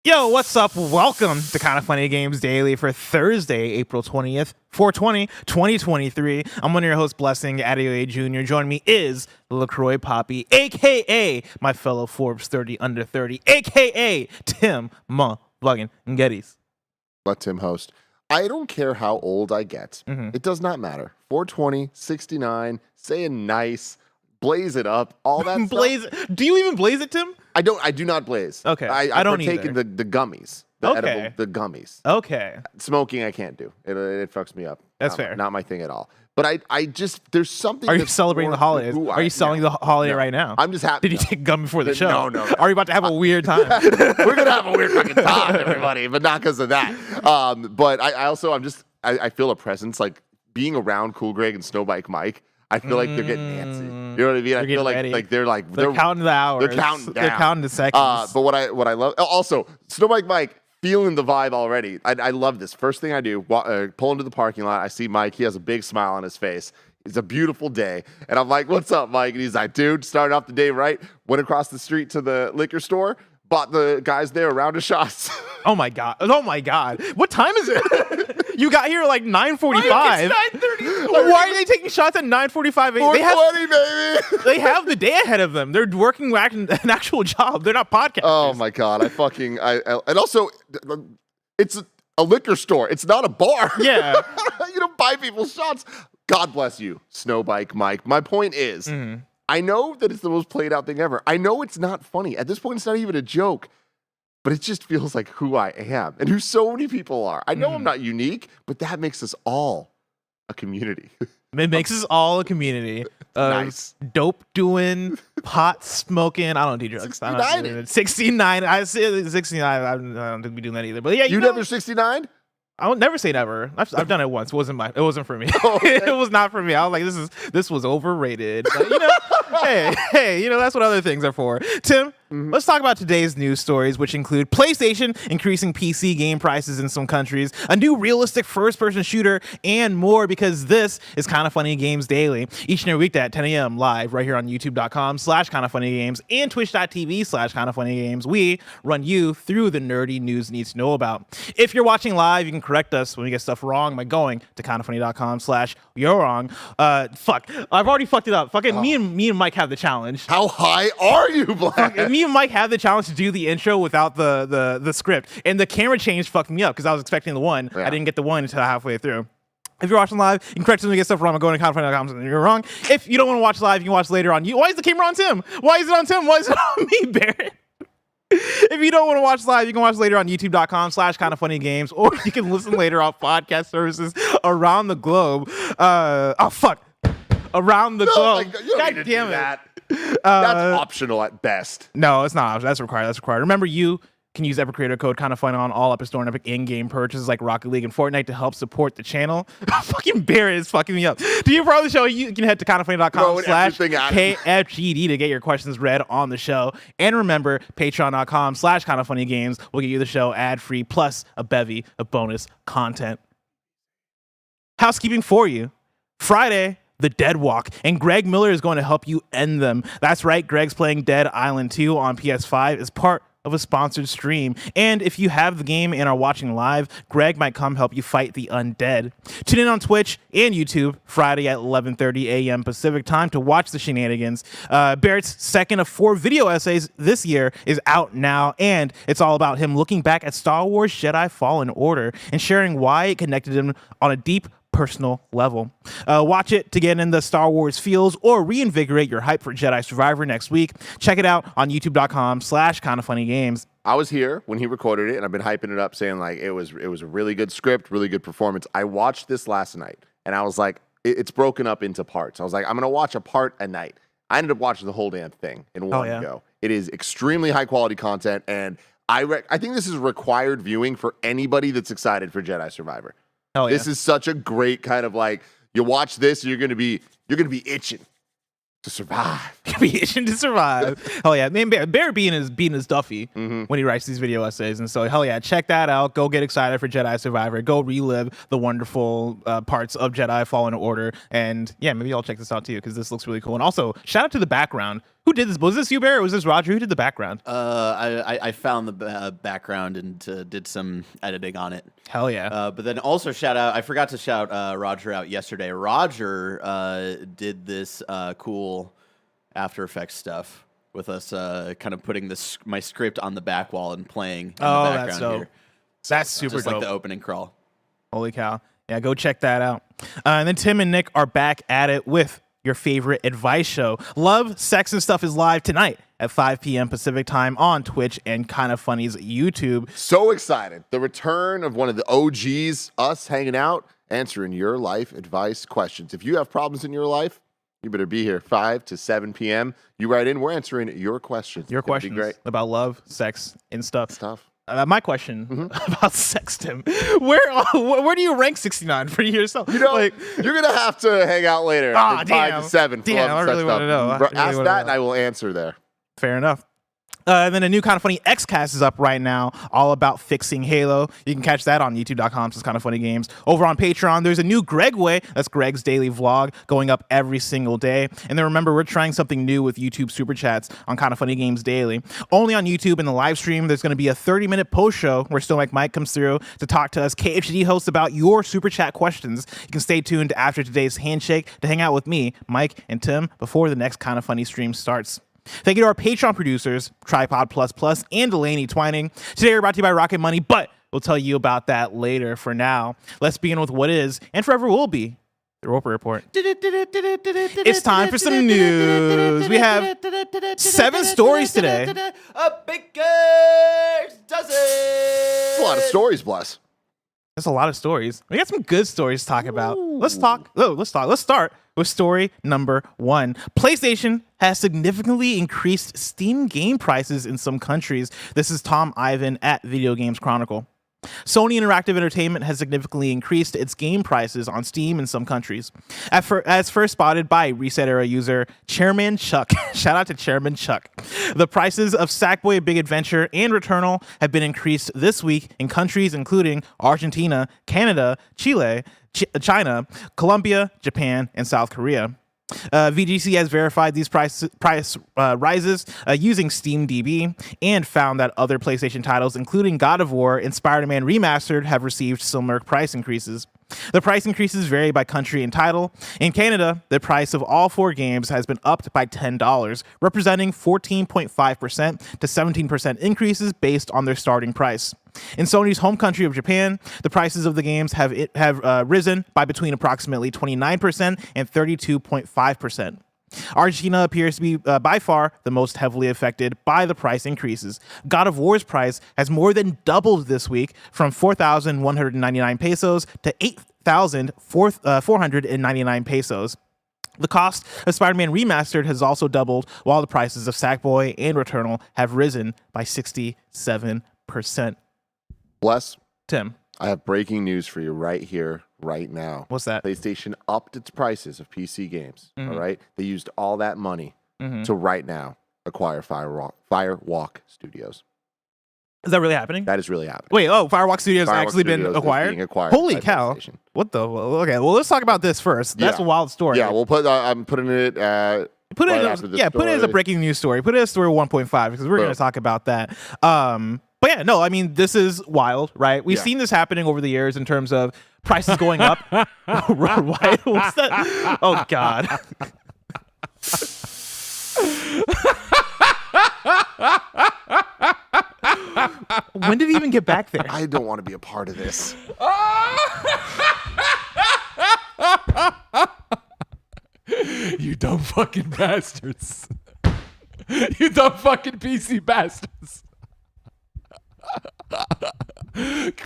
Yo, what's up? Welcome to Kinda Funny Games Daily for Thursday, April 20th, 4/20, 2023. I'm one of your hosts, Blessing Adeoye Jr. Joining me is LaCroix Poppy, a.k.a. my fellow Forbes 30 under 30, a.k.a. Tim Vlogging and Gettys. Let Tim host. I don't care how old I get. It does not matter. 420, 69, saying nice, blaze it up, all that Blaze stuff. Do you even blaze it, Tim? I do not blaze. Okay. I don't partake in the gummies. The gummies. Okay. Smoking I can't do. It fucks me up. That's fair. Not my thing at all. But I just, there's something. Are you celebrating the holidays? Are you selling the holiday right now? I'm just happy. Did you take gum before the show? No. Are you about to have a weird time? We're going to have a weird fucking time, everybody, but not because of that. But I also, I feel a presence, like being around Cool Greg and Snowbike Mike. I feel like they're getting antsy. You know what I mean? I feel like they're counting the hours. They're counting down. They're counting the seconds. But what I love also, Snowbike Mike feeling the vibe already. I love this. First thing I do, pull into the parking lot. I see Mike. He has a big smile on his face. It's a beautiful day. And I'm like, what's up, Mike? And he's like, dude, started off the day right. Went across the street to the liquor store. Bought the guys there a round of shots. Oh my god! What time is it? You got here like 9:45. It's 9:30. Why are they taking shots at 9:45? 4:20, baby. They have the day ahead of them. They're working an actual job. They're not podcasters. Oh my god! And also, it's a liquor store. It's not a bar. Yeah. You don't buy people shots. God bless you, Snowbike Mike. My point is, I know that it's the most played out thing ever. I know it's not funny. At this point, it's not even a joke. But it just feels like who I am and who so many people are. I know I'm not unique, but that makes us all a community. It makes us all a community. Nice. Dope doing, pot smoking. I don't do drugs. 69. 69. I say 69. I don't think we doing that either. But yeah, you never 69? I would never say never. I've done it once. It wasn't for me. Oh, okay. It was not for me. I was like, this was overrated. But, hey, that's what other things are for. Tim, let's talk about today's news stories, which include PlayStation increasing PC game prices in some countries, a new realistic first-person shooter, and more, because this is Kinda Funny Games Daily. Each and every weekday at 10 a.m. live right here on youtube.com/kindafunnygames and twitch.tv/kindafunnygames. We run you through the nerdy news you need to know about. If you're watching live, you can correct us when we get stuff wrong by going to kindafunny.com/you're wrong. Fuck, I've already fucked it up. Fucking me and Mike have the challenge. How high are you, Black? Me and Mike have the challenge to do the intro without the script, and the camera change fucked me up because I was expecting the one. Yeah. I didn't get the one until halfway through. If you're watching live, you can correct us when we get stuff wrong by going to kindafunny.com. You're wrong. If you don't want to watch live, you can watch later on. Why is the camera on Tim? Why is it on Tim? Why is it on me, Barrett? If you don't want to watch live, you can watch later on youtube.com/kindafunnygames, or you can listen later on podcast services around the globe. Around the globe. God damn it. That's optional at best. No, it's not. That's required. Remember, you can use Epic Creator Code Kinda Funny on all Epic Store and Epic in-game purchases like Rocket League and Fortnite to help support the channel. Fucking Barrett is fucking me up. To be a part of the show, you can head to kindafunny.com/KFGD to get your questions read on the show. And remember, patreon.com/kindafunnygames will get you the show ad-free plus a bevy of bonus content. Housekeeping for you. Friday, The Dead Walk, and Greg Miller is going to help you end them. That's right, Greg's playing Dead Island 2 on PS5 as part of a sponsored stream. And if you have the game and are watching live, Greg might come help you fight the undead. Tune in on Twitch and YouTube Friday at 11:30 a.m. Pacific time to watch the shenanigans. Barrett's second of 4 video essays this year is out now, and it's all about him looking back at Star Wars Jedi Fallen Order and sharing why it connected him on a deep personal level. Watch it to get in the Star Wars feels or reinvigorate your hype for Jedi Survivor next week. Check it out on youtube.com/kindafunnygames. I was here when he recorded it, and I've been hyping it up, saying like it was a really good script, really good performance. I watched this last night, and I was like, it's broken up into parts. I was like, I'm gonna watch a part a night. I ended up watching the whole damn thing in one go. It is extremely high quality content, and I think this is required viewing for anybody that's excited for Jedi Survivor. Oh, yeah. This is such a great kind of like, you watch this, you're gonna be itching to survive. Be itching to survive. Hell yeah, man! Barrett being his Duffy when he writes these video essays, and so hell yeah, check that out. Go get excited for Jedi Survivor. Go relive the wonderful parts of Jedi Fallen Order, and yeah, maybe I'll check this out too because this looks really cool. And also, shout out to the background. Who did this? Was this you, Barrett, or was this Roger? Who did the background? I found the background and did some editing on it. Hell yeah. But then also shout out, I forgot to shout Roger out yesterday. Roger did this cool After Effects stuff with us kind of putting my script on the back wall and playing in the background that's dope. here. That's super Just dope. like the opening crawl. Holy cow. Yeah, go check that out. And then Tim and Nick are back at it with your favorite advice show. Love, Sex, and Stuff is live tonight at 5 p.m. Pacific time on Twitch and Kinda Funny's YouTube. So excited. The return of one of the OGs, us hanging out, answering your life advice questions. If you have problems in your life, you better be here 5 to 7 p.m. You write in, we're answering your questions. Your It's gonna be questions great. about love, sex, and stuff. Stuff. My question about sex, Tim. Where do you rank 69 for yourself? You know, you're going to have to hang out later from 5 to 7. Damn, I really want to know. Ask that and I will answer there. Fair enough. And then a new Kinda Funny Xcast is up right now, all about fixing Halo. You can catch that on youtube.com/kindafunnygames. Over on Patreon, there's a new Greg Way. That's Greg's daily vlog going up every single day. And then remember, we're trying something new with YouTube Super Chats on Kinda Funny Games Daily. Only on YouTube in the live stream, there's going to be a 30-minute post show where Stomach Mike comes through to talk to us KHD hosts about your Super Chat questions. You can stay tuned after today's handshake to hang out with me, Mike, and Tim before the next Kinda Funny stream starts. Thank you to our Patreon producers, Tripod Plus Plus and Delaney Twining. Today we're brought to you by Rocket Money, but we'll tell you about that later. For now, let's begin with what is, and forever will be, the Roper Report. It's time for some news. We have 7 stories today. A baker's dozen. That's a lot of stories, Bless. That's a lot of stories. We got some good stories to talk about. Let's start with story number 1. PlayStation has significantly increased Steam game prices in some countries. This is Tom Ivan at Video Games Chronicle. Sony Interactive Entertainment has significantly increased its game prices on Steam in some countries. As first spotted by Reset Era user Chairman Chuck, shout out to Chairman Chuck, the prices of Sackboy Big Adventure and Returnal have been increased this week in countries including Argentina, Canada, Chile, China, Colombia, Japan, and South Korea. VGC has verified these price rises using SteamDB and found that other PlayStation titles, including God of War and Spider-Man Remastered, have received similar price increases. The price increases vary by country and title. In Canada, the price of all 4 games has been upped by $10, representing 14.5% to 17% increases based on their starting price. In Sony's home country of Japan, the prices of the games have risen by between approximately 29% and 32.5%. Argentina appears to be by far the most heavily affected by the price increases. God of War's price has more than doubled this week from 4,199 pesos to 8,499 pesos. The cost of Spider-Man Remastered has also doubled, while the prices of Sackboy and Returnal have risen by 67%. Bless, Tim, I have breaking news for you right here, right now. what's that? PlayStation upped its prices of PC games. All right, they used all that money to right now acquire Firewalk Studios. Is that really happening? That is really happening. Wait, Firewalk Studios Firewalk actually Studios been is acquired? being acquired Holy by cow. PlayStation. What the? Okay, well, let's talk about this first. That's a wild story. Yeah, we'll put. I'm putting it. Put it, right after this put it as a story. breaking news story. Put it as story 1.5 because we're going to talk about that. But yeah, no, I mean, this is wild, right? We've seen this happening over the years in terms of prices going up. Right? What's that? Oh, God. When did he even get back there? I don't want to be a part of this. You dumb fucking bastards. You dumb fucking PC bastards.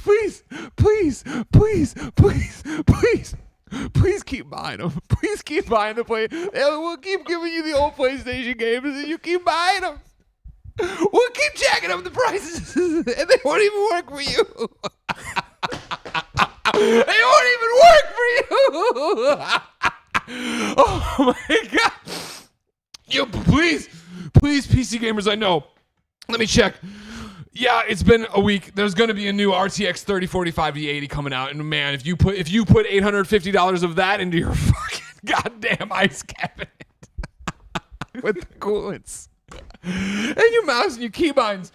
Please keep buying them. Please keep buying the play. We'll keep giving you the old PlayStation games and you keep buying them. We'll keep jacking up the prices and they won't even work for you. They won't even work for you. Oh my God. Yo, please, PC gamers, I know. Let me check. Yeah, it's been a week. There's going to be a new RTX 3045 D80 coming out, and man, if you put $850 of that into your fucking goddamn ice cabinet, with the coolants. And your mouse and your keybinds,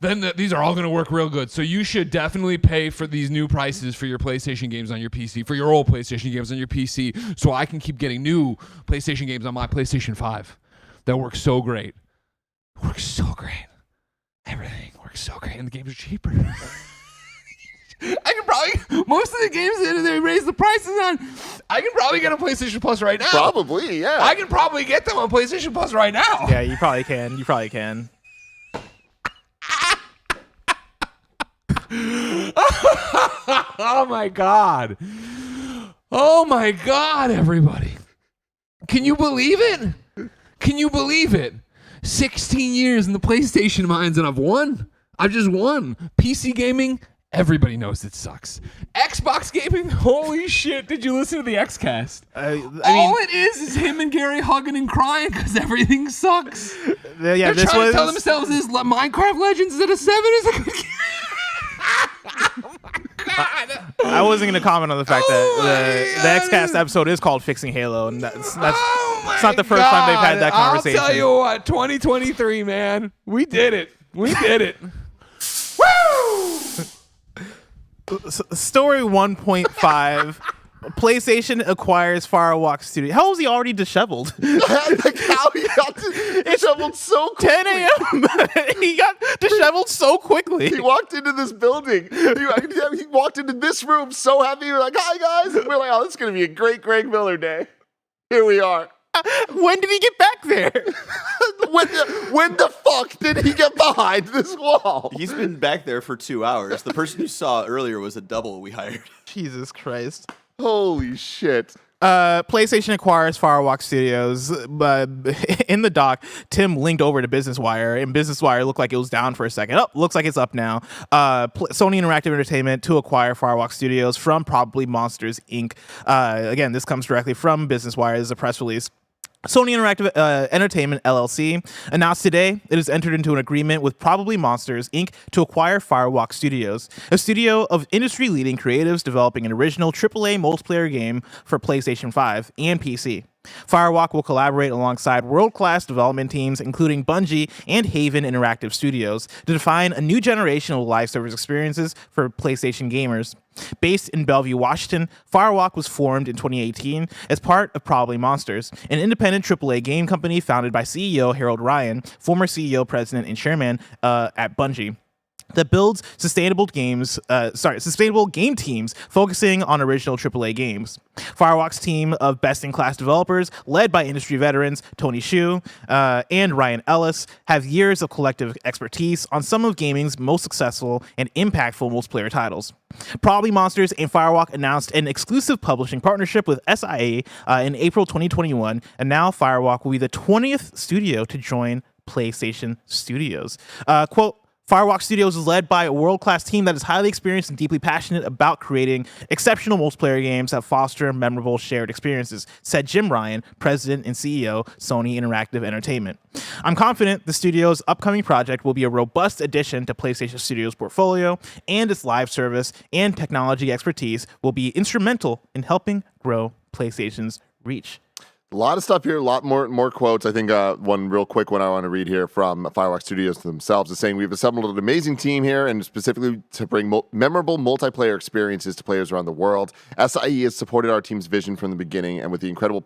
then these are all going to work real good. So you should definitely pay for these new prices for your PlayStation games on your PC, for your old PlayStation games on your PC, so I can keep getting new PlayStation games on my PlayStation 5. That works so great. Works so great. Everything works so great, and the games are cheaper. I can probably, most of the games that they raise the prices on, I can probably get on PlayStation Plus right now. Probably, yeah. I can probably get them on PlayStation Plus right now. Yeah, you probably can. You probably can. Oh my God. Oh my God, everybody. Can you believe it? Can you believe it? 16 years in the PlayStation mines and I've won. I've just won. PC gaming, everybody knows it sucks. Xbox gaming, holy shit. Did you listen to the Xcast? All it is him and Gary hugging and crying because everything sucks. Yeah, They're this trying was. to tell themselves this Minecraft Legends at a 7 is a good game. I wasn't going to comment on the fact that the God. Xcast episode is called Fixing Halo, and that's it's It's not the first time they've had that conversation. I'll tell you what, 2023, man. We did it. We did it. Woo! Story 1.5. PlayStation acquires Firewalk Studio. How was he already disheveled? Like how he got disheveled so quickly. 10 a.m. He got disheveled so quickly. He walked into this building. He walked into this room so happy. We're like, hi, guys. And we're like, oh, this is going to be a great Greg Miller day. Here we are. When did he get back there? When the fuck did he get behind this wall? He's been back there for 2 hours. The person you saw earlier was a double we hired. Jesus Christ. Holy shit. PlayStation acquires Firewalk Studios. In the doc, Tim linked over to Business Wire, and Business Wire looked like it was down for a second. Oh, looks like it's up now. Sony Interactive Entertainment to acquire Firewalk Studios from Probably Monsters, Inc. Again, this comes directly from Business Wire. This is a press release. Sony Interactive Entertainment LLC announced today it has entered into an agreement with Probably Monsters, Inc. to acquire Firewalk Studios, a studio of industry-leading creatives developing an original AAA multiplayer game for PlayStation 5 and PC. Firewalk will collaborate alongside world-class development teams, including Bungie and Haven Interactive Studios, to define a new generation of live service experiences for PlayStation gamers. Based in Bellevue, Washington, Firewalk was formed in 2018 as part of Probably Monsters, an independent AAA game company founded by CEO Harold Ryan, former CEO, president, and chairman at Bungie, that builds sustainable game teams focusing on original AAA games. Firewalk's team of best-in-class developers, led by industry veterans Tony Hsu and Ryan Ellis, have years of collective expertise on some of gaming's most successful and impactful multiplayer titles. Probably Monsters and Firewalk announced an exclusive publishing partnership with SIA in April 2021, and now Firewalk will be the 20th studio to join PlayStation Studios. Quote, Firewalk Studios is led by a world-class team that is highly experienced and deeply passionate about creating exceptional multiplayer games that foster memorable shared experiences, said Jim Ryan, president and CEO, Sony Interactive Entertainment. I'm confident the studio's upcoming project will be a robust addition to PlayStation Studios' portfolio, and its live service and technology expertise will be instrumental in helping grow PlayStation's reach. A lot of stuff here, a lot more quotes. I think one real quick one I want to read here from Firewalk Studios themselves is saying, we've assembled an amazing team here and specifically to bring memorable multiplayer experiences to players around the world. SIE has supported our team's vision from the beginning, and with the incredible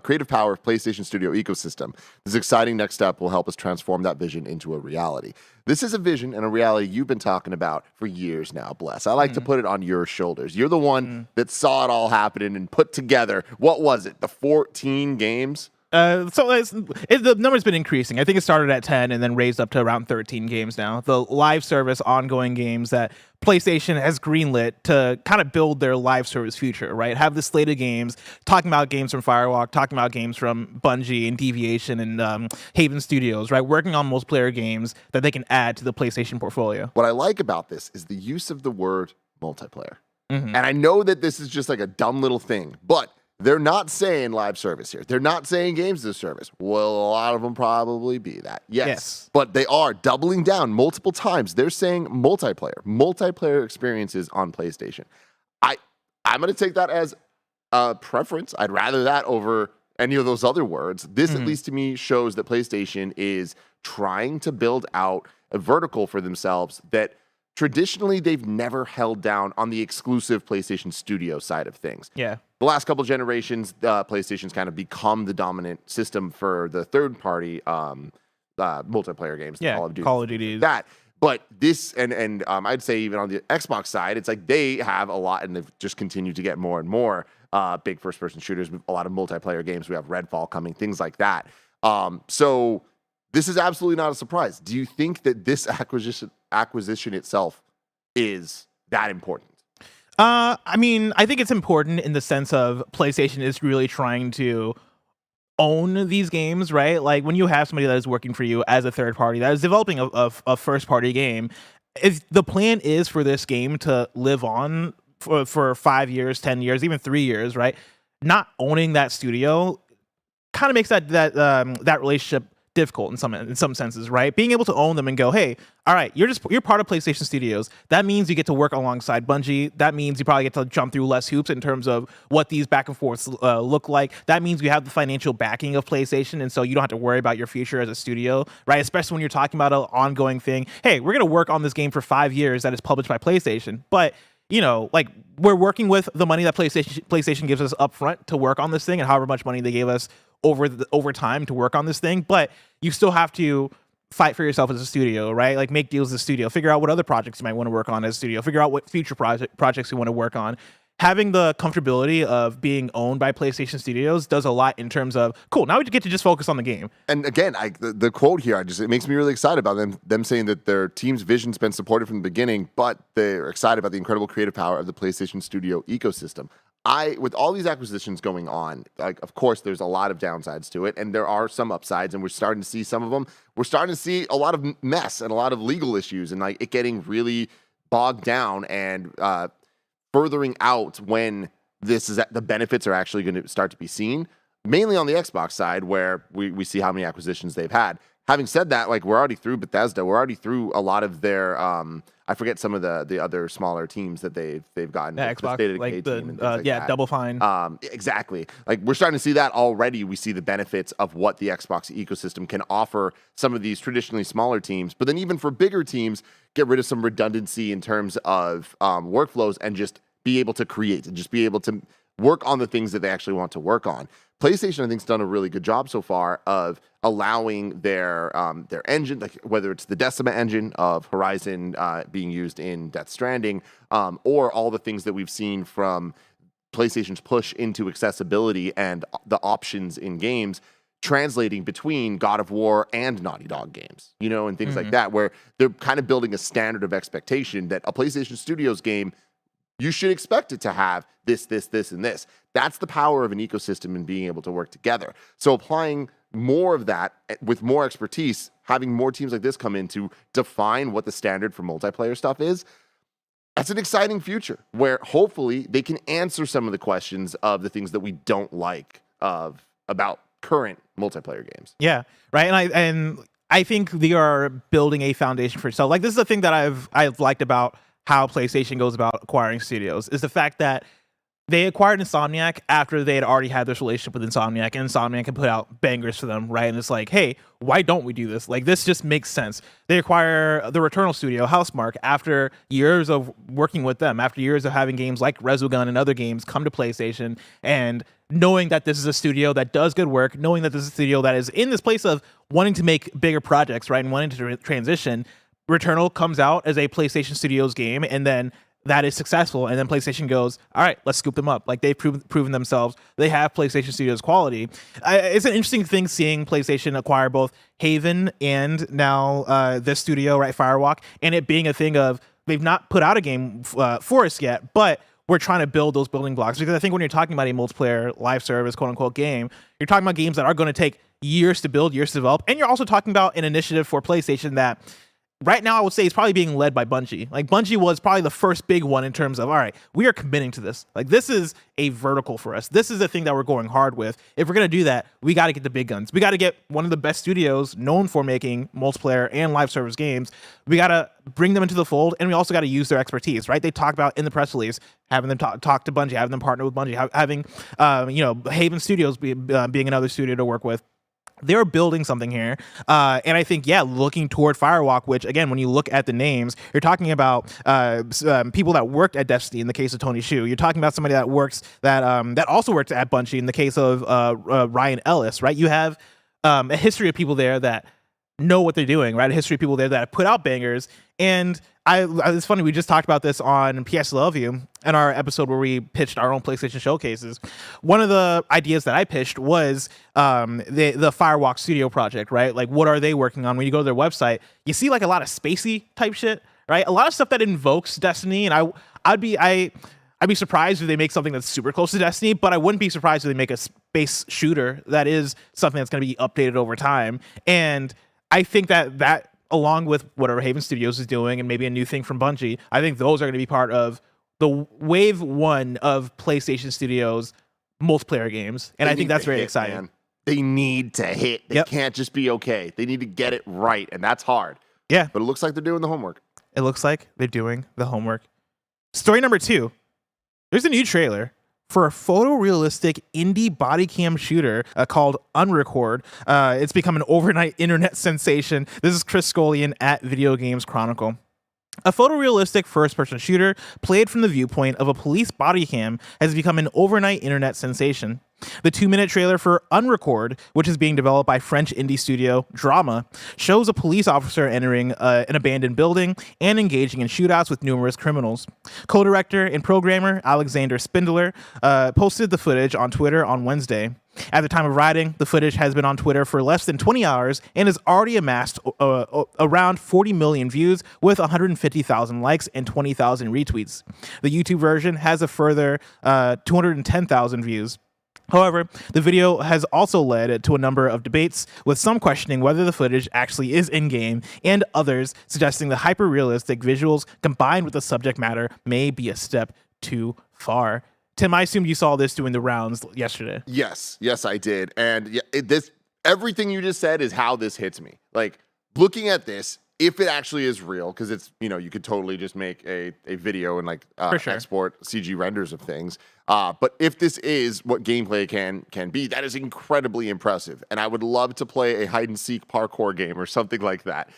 creative power of PlayStation Studio ecosystem, this exciting next step will help us transform that vision into a reality. This is a vision and a reality you've been talking about for years now, Bless. I like to put it on your shoulders. You're the one that saw it all happening and put together, what was it, the 14 games? The number's been increasing. I think it started at 10 and then raised up to around 13 games now. The live service ongoing games that PlayStation has greenlit to kind of build their live service future, right? Have this slate of games, talking about games from Firewalk, talking about games from Bungie and Deviation and Haven Studios, right? Working on multiplayer games that they can add to the PlayStation portfolio. What I like about this is the use of the word multiplayer. And I know that this is just like a dumb little thing, but they're not saying live service here. They're not saying games as a service. Well, a lot of them probably be that. Yes. But they are doubling down multiple times. They're saying multiplayer experiences on PlayStation. I'm going to take that as a preference. I'd rather that over any of those other words, this at least to me shows that PlayStation is trying to build out a vertical for themselves that traditionally they've never held down on the exclusive PlayStation Studio side of things. Yeah. The last couple generations, PlayStation's kind of become the dominant system for the third-party multiplayer games. Yeah, Call of Duty. That. But this, and I'd say even on the Xbox side, it's like they have a lot, and they've just continued to get more and more big first-person shooters, a lot of multiplayer games. We have Redfall coming, things like that. So this is absolutely not a surprise. Do you think that this acquisition itself is that important? I mean, I think it's important in the sense of PlayStation is really trying to own these games, right? Like when you have somebody that is working for you as a third party that is developing a first party game, if the plan is for this game to live on for 5 years, 10 years, even 3 years, right? Not owning that studio kind of makes that relationship difficult in some senses, right? Being able to own them and go, hey, all right, you're part of PlayStation Studios. That means you get to work alongside Bungie. That means you probably get to jump through less hoops in terms of what these back and forths look like. That means you have the financial backing of PlayStation, and so you don't have to worry about your future as a studio, right? Especially when you're talking about an ongoing thing. Hey, we're gonna work on this game for 5 years that is published by PlayStation, but you know, like we're working with the money that PlayStation gives us up front to work on this thing, and however much money they gave us over time to work on this thing, but you still have to fight for yourself as a studio, right? Like make deals as a studio, figure out what other projects you might want to work on as a studio, figure out what future projects you want to work on. Having the comfortability of being owned by PlayStation Studios does a lot in terms of, cool, now we get to just focus on the game. And again, the quote here, it makes me really excited about them saying that their team's vision's been supported from the beginning, but they're excited about the incredible creative power of the PlayStation Studio ecosystem. With all these acquisitions going on, like, of course, there's a lot of downsides to it, and there are some upsides, and we're starting to see some of them. We're starting to see a lot of mess and a lot of legal issues, and like it getting really bogged down and furthering out when the benefits are actually going to start to be seen. Mainly on the Xbox side, where we see how many acquisitions they've had. Having said that, like we're already through Bethesda, we're already through a lot of their I forget some of the other smaller teams that they've gotten. Yeah, Xbox, like Double Fine. Exactly. Like we're starting to see that already. We see the benefits of what the Xbox ecosystem can offer some of these traditionally smaller teams. But then even for bigger teams, get rid of some redundancy in terms of workflows and just be able to create and just be able to work on the things that they actually want to work on. PlayStation, I think, has done a really good job so far of allowing their engine, like whether it's the Decima engine of Horizon being used in Death Stranding, or all the things that we've seen from PlayStation's push into accessibility and the options in games, translating between God of War and Naughty Dog games, and things like that, where they're kind of building a standard of expectation that a PlayStation Studios game, you should expect it to have this, and this. That's the power of an ecosystem and being able to work together. So applying more of that with more expertise, having more teams like this come in to define what the standard for multiplayer stuff is, that's an exciting future where hopefully they can answer some of the questions of the things that we don't like about current multiplayer games. Yeah, right. And I think they are building a foundation for itself. Like this is the thing that I've liked about how PlayStation goes about acquiring studios, is the fact that they acquired Insomniac after they had already had this relationship with Insomniac, and Insomniac can put out bangers for them, right? And it's like, hey, why don't we do this? Like, this just makes sense. They acquire the Returnal studio, Housemarque, after years of working with them, after years of having games like Resogun and other games come to PlayStation, and knowing that this is a studio that does good work, knowing that this is a studio that is in this place of wanting to make bigger projects, right, and wanting to transition. Returnal comes out as a PlayStation Studios game, and then that is successful, and then PlayStation goes, all right, let's scoop them up. Like, they've proven themselves. They have PlayStation Studios quality. It's an interesting thing seeing PlayStation acquire both Haven and now this studio, right, Firewalk, and it being a thing of they've not put out a game for us yet, but we're trying to build those building blocks. Because I think when you're talking about a multiplayer live service, quote unquote, game, you're talking about games that are going to take years to build, years to develop, and you're also talking about an initiative for PlayStation that right now I would say it's probably being led by Bungie. Like Bungie was probably the first big one in terms of, all right, we are committing to this. Like this is a vertical for us. This is the thing that we're going hard with. If we're going to do that, we got to get the big guns. We got to get one of the best studios known for making multiplayer and live service games. We got to bring them into the fold, and we also got to use their expertise, right? They talk about in the press release, having them talk to Bungie, having them partner with Bungie, having, Haven Studios being another studio to work with. They're building something here. And I think, looking toward Firewalk, which, again, when you look at the names, you're talking about people that worked at Destiny in the case of Tony Hsu. You're talking about somebody that that also worked at Bungie in the case of Ryan Ellis, right? You have a history of people there that know what they're doing, right? A history of people there that put out bangers. And it's funny, we just talked about this on PS Love You in our episode where we pitched our own PlayStation showcases. One of the ideas that I pitched was the Firewalk Studio project, right? Like, what are they working on? When you go to their website, you see like a lot of spacey type shit, right? A lot of stuff that invokes Destiny, and I'd be surprised if they make something that's super close to Destiny, but I wouldn't be surprised if they make a space shooter that is something that's going to be updated over time. And I think that along with whatever Haven Studios is doing and maybe a new thing from Bungie, I think those are going to be part of the wave one of PlayStation Studios multiplayer games. And I think that's very exciting. Man. They need to hit. They can't just be okay. They need to get it right, and that's hard. Yeah. But it looks like they're doing the homework. It looks like they're doing the homework. Story number 2. There's a new trailer for a photorealistic indie bodycam shooter called Unrecord. It's become an overnight internet sensation. This is Chris Scullion at Video Games Chronicle. A photorealistic first-person shooter played from the viewpoint of a police bodycam has become an overnight internet sensation. The 2-minute trailer for Unrecord, which is being developed by French indie studio Drama, shows a police officer entering an abandoned building and engaging in shootouts with numerous criminals. Co-director and programmer Alexander Spindler posted the footage on Twitter on Wednesday. At the time of writing, the footage has been on Twitter for less than 20 hours and has already amassed around 40 million views with 150,000 likes and 20,000 retweets. The YouTube version has a further 210,000 views. However, the video has also led to a number of debates, with some questioning whether the footage actually is in-game, and others suggesting the hyper-realistic visuals combined with the subject matter may be a step too far. Tim, I assumed you saw this doing the rounds yesterday. Yes, I did. And everything you just said is how this hits me. Like, looking at this, if it actually is real, because it's, you could totally just make a video and export CG renders of things. But if this is what gameplay can be, that is incredibly impressive. And I would love to play a hide and seek parkour game or something like that.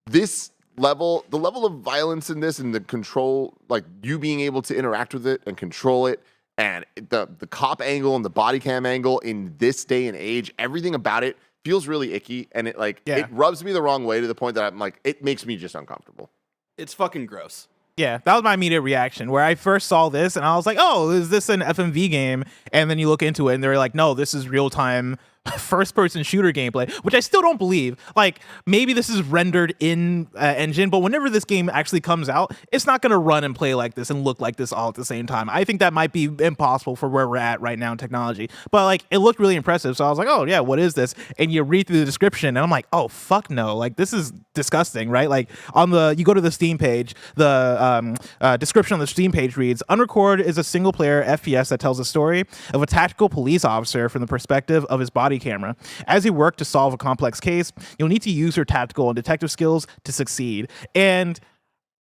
The level of violence in this and the control, like you being able to interact with it and control it, and the cop angle and the body cam angle in this day and age, everything about it feels really icky, and it rubs me the wrong way to the point that I'm like, it makes me just uncomfortable. It's fucking gross. Yeah, that was my immediate reaction where I first saw this and I was like, oh, is this an FMV game? And then you look into it and they're like, no, this is real-time first-person shooter gameplay, which I still don't believe. Like, maybe this is rendered in engine, but whenever this game actually comes out, it's not going to run and play like this and look like this all at the same time. I think that might be impossible for where we're at right now in technology. But, like, it looked really impressive, so I was like, oh, yeah, what is this? And you read through the description, and I'm like, oh, fuck no. Like, this is disgusting, right? Like, you go to the Steam page, the description on the Steam page reads, Unrecord is a single-player FPS that tells a story of a tactical police officer from the perspective of his body camera. As you work to solve a complex case, you'll need to use your tactical and detective skills to succeed. And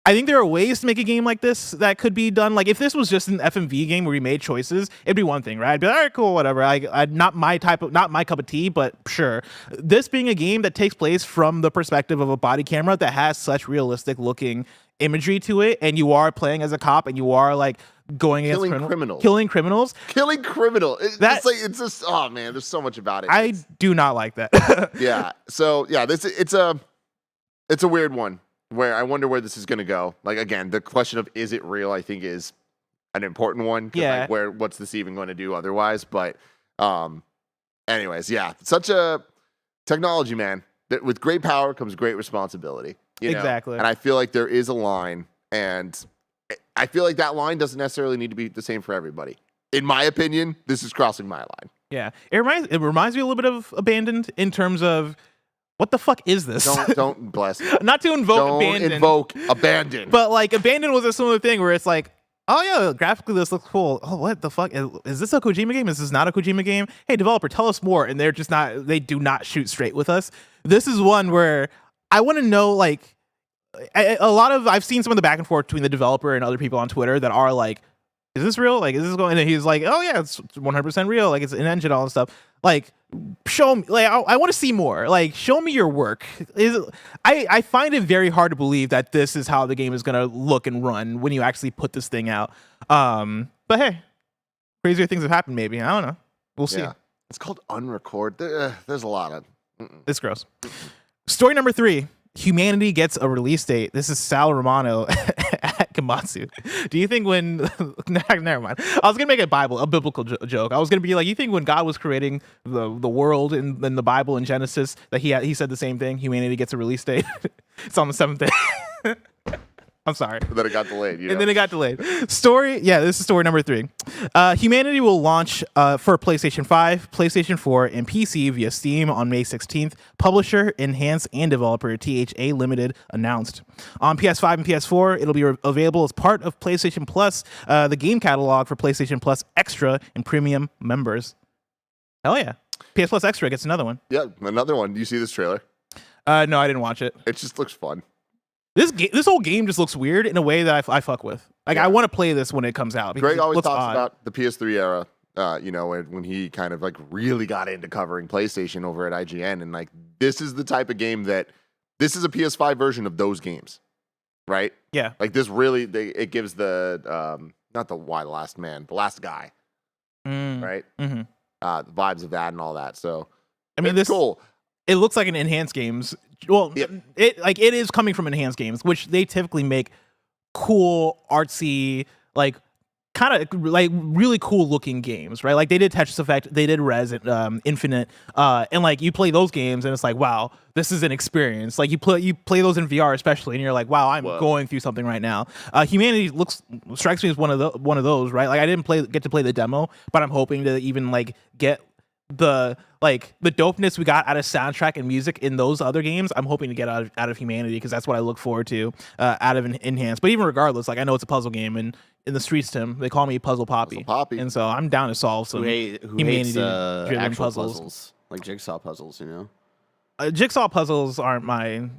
I think there are ways to make a game like this that could be done. Like, if this was just an FMV game where we made choices, it'd be one thing, right? I'd be like, all right, cool, whatever. Not my cup of tea, but sure. This being a game that takes place from the perspective of a body camera that has such realistic looking imagery to it, and you are playing as a cop, and you are like going against killing criminals. It's just, oh man, there's so much about it. I do not like that. Yeah. So yeah, it's a weird one where I wonder where this is going to go. Like, again, the question of is it real, I think, is an important one. Yeah. Like, what's this even going to do otherwise? But anyways, yeah, such a technology, man. That with great power comes great responsibility. Exactly. And I feel like there is a line, and I feel like that line doesn't necessarily need to be the same for everybody. In my opinion, this is crossing my line. Yeah. It reminds me a little bit of Abandoned in terms of What the fuck is this? Don't bless. Not to invoke Don't abandon. invoke abandon. But like abandon was a similar thing where it's like, oh yeah, graphically this looks cool. Oh, what the fuck? Is this a Kojima game? Is this not a Kojima game? Hey, developer, tell us more. And they're just not, they do not shoot straight with us. This is one where I want to know, like, I've seen some of the back and forth between the developer and other people on Twitter that are like, is this real? Like, is this going? And he's like, oh yeah, it's 100% real. Like, it's an engine, all this stuff. Like, show me. Like, I want to see more. Like, show me your work. I find it very hard to believe that this is how the game is gonna look and run when you actually put this thing out. But hey, crazier things have happened. Maybe, I don't know. We'll see. Yeah. It's called Unrecord. There's a lot of. It's gross. Story number 3. Humanity gets a release date. This is Sal Romano at Kamatsu. Do you think when never mind. I was gonna make a biblical joke. I was gonna be like, you think when God was creating the world in the Bible in Genesis that he said the same thing? Humanity gets a release date. It's on the 7th day. I'm sorry. Then it got delayed. And then it got delayed. This is story number 3. Humanity will launch for PlayStation 5, PlayStation 4, and PC via Steam on May 16th. Publisher, Enhance, and developer THQ Limited announced. On PS5 and PS4, it'll be available as part of PlayStation Plus, the game catalog for PlayStation Plus Extra and Premium members. Hell yeah. PS Plus Extra gets another one. Yeah, another one. Do you see this trailer? No, I didn't watch it. It just looks fun. This whole game just looks weird in a way that I fuck with. Like, I want to play this when it comes out. Greg always talks about the PS3 era, when he kind of like really got into covering PlayStation over at IGN. And like, this is the type of game this is a PS5 version of those games, right? Yeah. Like this really, it gives the, not the last man, the last guy, right? Mm-hmm. The vibes of that and all that. So, I mean, it's cool. It looks like an Enhanced Games. Well, it is coming from Enhanced Games, which they typically make cool, artsy, like kind of like really cool looking games, right? Like they did Tetris Effect, they did Res Infinite, and like you play those games and it's like, wow, this is an experience. Like you play those in VR especially, and you're like, wow, I'm going through something right now. Humanity strikes me as one of those, right? Like I didn't get to play the demo, but I'm hoping to even like get the dopeness we got out of soundtrack and music in those other games. I'm hoping to get out of Humanity, because that's what I look forward to out of Enhanced. But even regardless, like I know it's a puzzle game, and in the streets, Tim, they call me Puzzle Poppy. And so I'm down to solve some Humanity-driven puzzles, like jigsaw puzzles. You know, jigsaw puzzles aren't my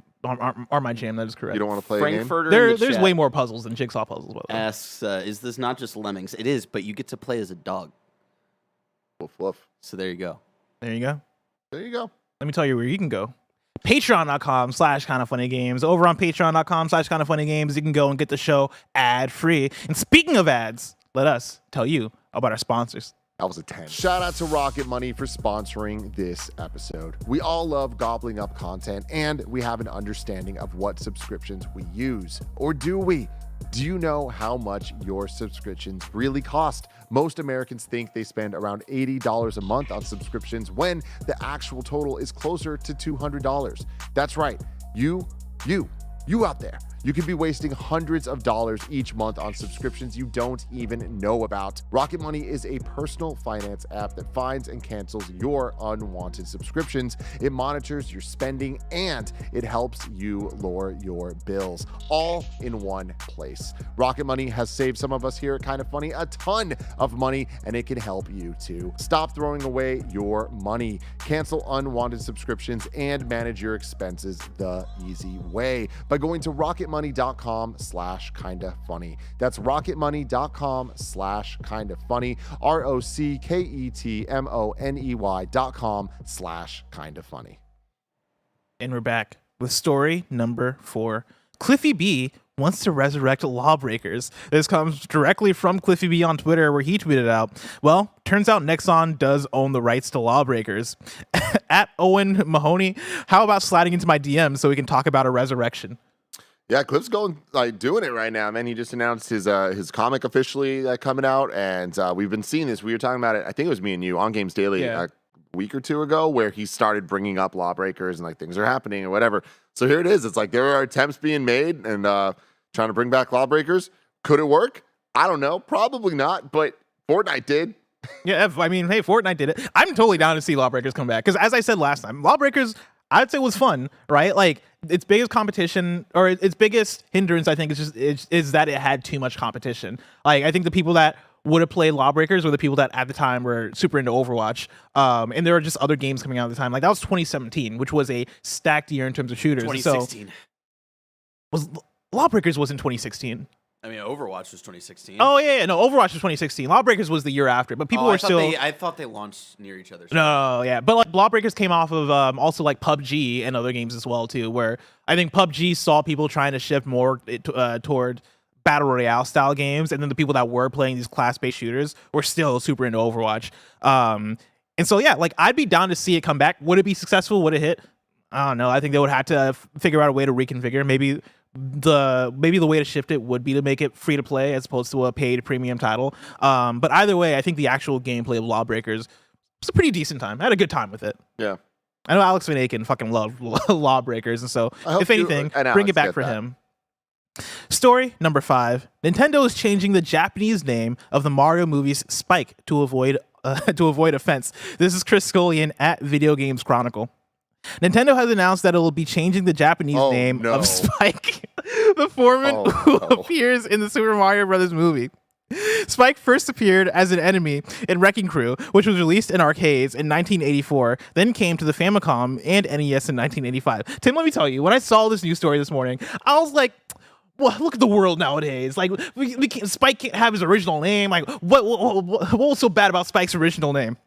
jam. That is correct. You don't want to play a game? There's way more puzzles than jigsaw puzzles. Asks, is this not just Lemmings? It is, but you get to play as a dog. Woof woof. So there you go. There you go. There you go. Let me tell you where you can go. Patreon.com/kindafunnygames. Over on Patreon.com/kindafunnygames, you can go and get the show ad-free. And speaking of ads, let us tell you about our sponsors. That was a 10. Shout out to Rocket Money for sponsoring this episode. We all love gobbling up content, and we have an understanding of what subscriptions we use. Or do we? Do you know how much your subscriptions really cost? Most Americans think they spend around $80 a month on subscriptions when the actual total is closer to $200. That's right. You out there. You could be wasting hundreds of dollars each month on subscriptions you don't even know about. Rocket Money is a personal finance app that finds and cancels your unwanted subscriptions. It monitors your spending, and it helps you lower your bills, all in one place. Rocket Money has saved some of us here at Kinda Funny a ton of money, and it can help you too. Stop throwing away your money. Cancel unwanted subscriptions and manage your expenses the easy way by going to rocketmoney.com/kindafunny. That's rocketmoney.com/kindafunny. ROCKETMONEY.com/kindafunny. And we're back with story number 4. Cliffy B wants to resurrect Lawbreakers. This comes directly from Cliffy B on Twitter, where he tweeted out, well, turns out Nexon does own the rights to Lawbreakers. At Owen Mahoney, how about sliding into my DM so we can talk about a resurrection? Yeah, Cliff's doing it right now, man. He just announced his comic officially coming out, and we've been seeing this. We were talking about it, I think it was me and you, on Games Daily a week or two ago, where he started bringing up Lawbreakers and like things are happening or whatever. So here it is. It's like there are attempts being made and trying to bring back Lawbreakers. Could it work? I don't know. Probably not, but Fortnite did. Yeah, I mean, hey, Fortnite did it. I'm totally down to see Lawbreakers come back, because as I said last time, Lawbreakers, I'd say was fun, right? Like its biggest competition or its biggest hindrance, I think, is that it had too much competition. Like I think the people that would have played Lawbreakers were the people that at the time were super into Overwatch. And there were just other games coming out at the time. Like that was 2017, which was a stacked year in terms of shooters. 2016. So Lawbreakers was in 2016. I mean, Overwatch was 2016. Oh yeah, no, Overwatch was 2016. Lawbreakers was the year after, but people were still. I thought they launched near each other. No, yeah, but like Lawbreakers came off of also like PUBG and other games as well too, where I think PUBG saw people trying to shift more toward battle royale style games, and then the people that were playing these class-based shooters were still super into Overwatch. And so yeah, like I'd be down to see it come back. Would it be successful? Would it hit? I don't know. I think they would have to figure out a way to reconfigure. Maybe the way to shift it would be to make it free to play as opposed to a paid premium title. But either way, I think the actual gameplay of Lawbreakers was a pretty decent time. I had a good time with it. Yeah. I know Alex Van Aken fucking loved Lawbreakers, and so if anything, bring it back for him. Story number 5. Nintendo is changing the Japanese name of the Mario movies Spike to avoid offense. This is Chris Scullion at Video Games Chronicle. Nintendo has announced that it will be changing the Japanese name of Spike, the foreman who appears in the Super Mario Bros. Movie. Spike first appeared as an enemy in Wrecking Crew, which was released in arcades in 1984, then came to the Famicom and NES in 1985. Tim, let me tell you, when I saw this news story this morning, I was like, well, look at the world nowadays. Like, Spike can't have his original name. Like, what was so bad about Spike's original name?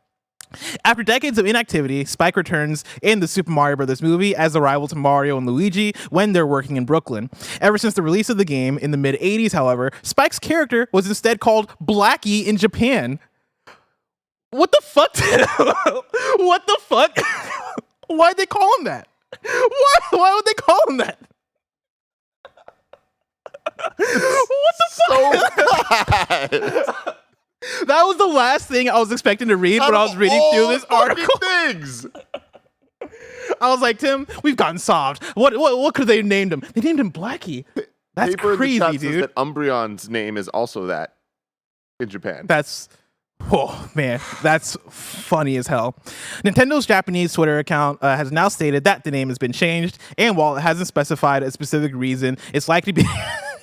After decades of inactivity, Spike returns in the Super Mario Bros. Movie as the rival to Mario and Luigi when they're working in Brooklyn. Ever since the release of the game in the mid-'80s, however, Spike's character was instead called Blackie in Japan. What the fuck? What the fuck? Why'd they call him that? Why would they call him that? What the fuck? That was the last thing I was expecting to read when I was reading through this article. Things. I was like, Tim, we've gotten solved. What could they have named him? They named him Blackie. That's Paper crazy, in the chat dude. says that Umbreon's name is also that in Japan. Oh man, that's funny as hell. Nintendo's Japanese Twitter account has now stated that the name has been changed, and while it hasn't specified a specific reason, it's likely to be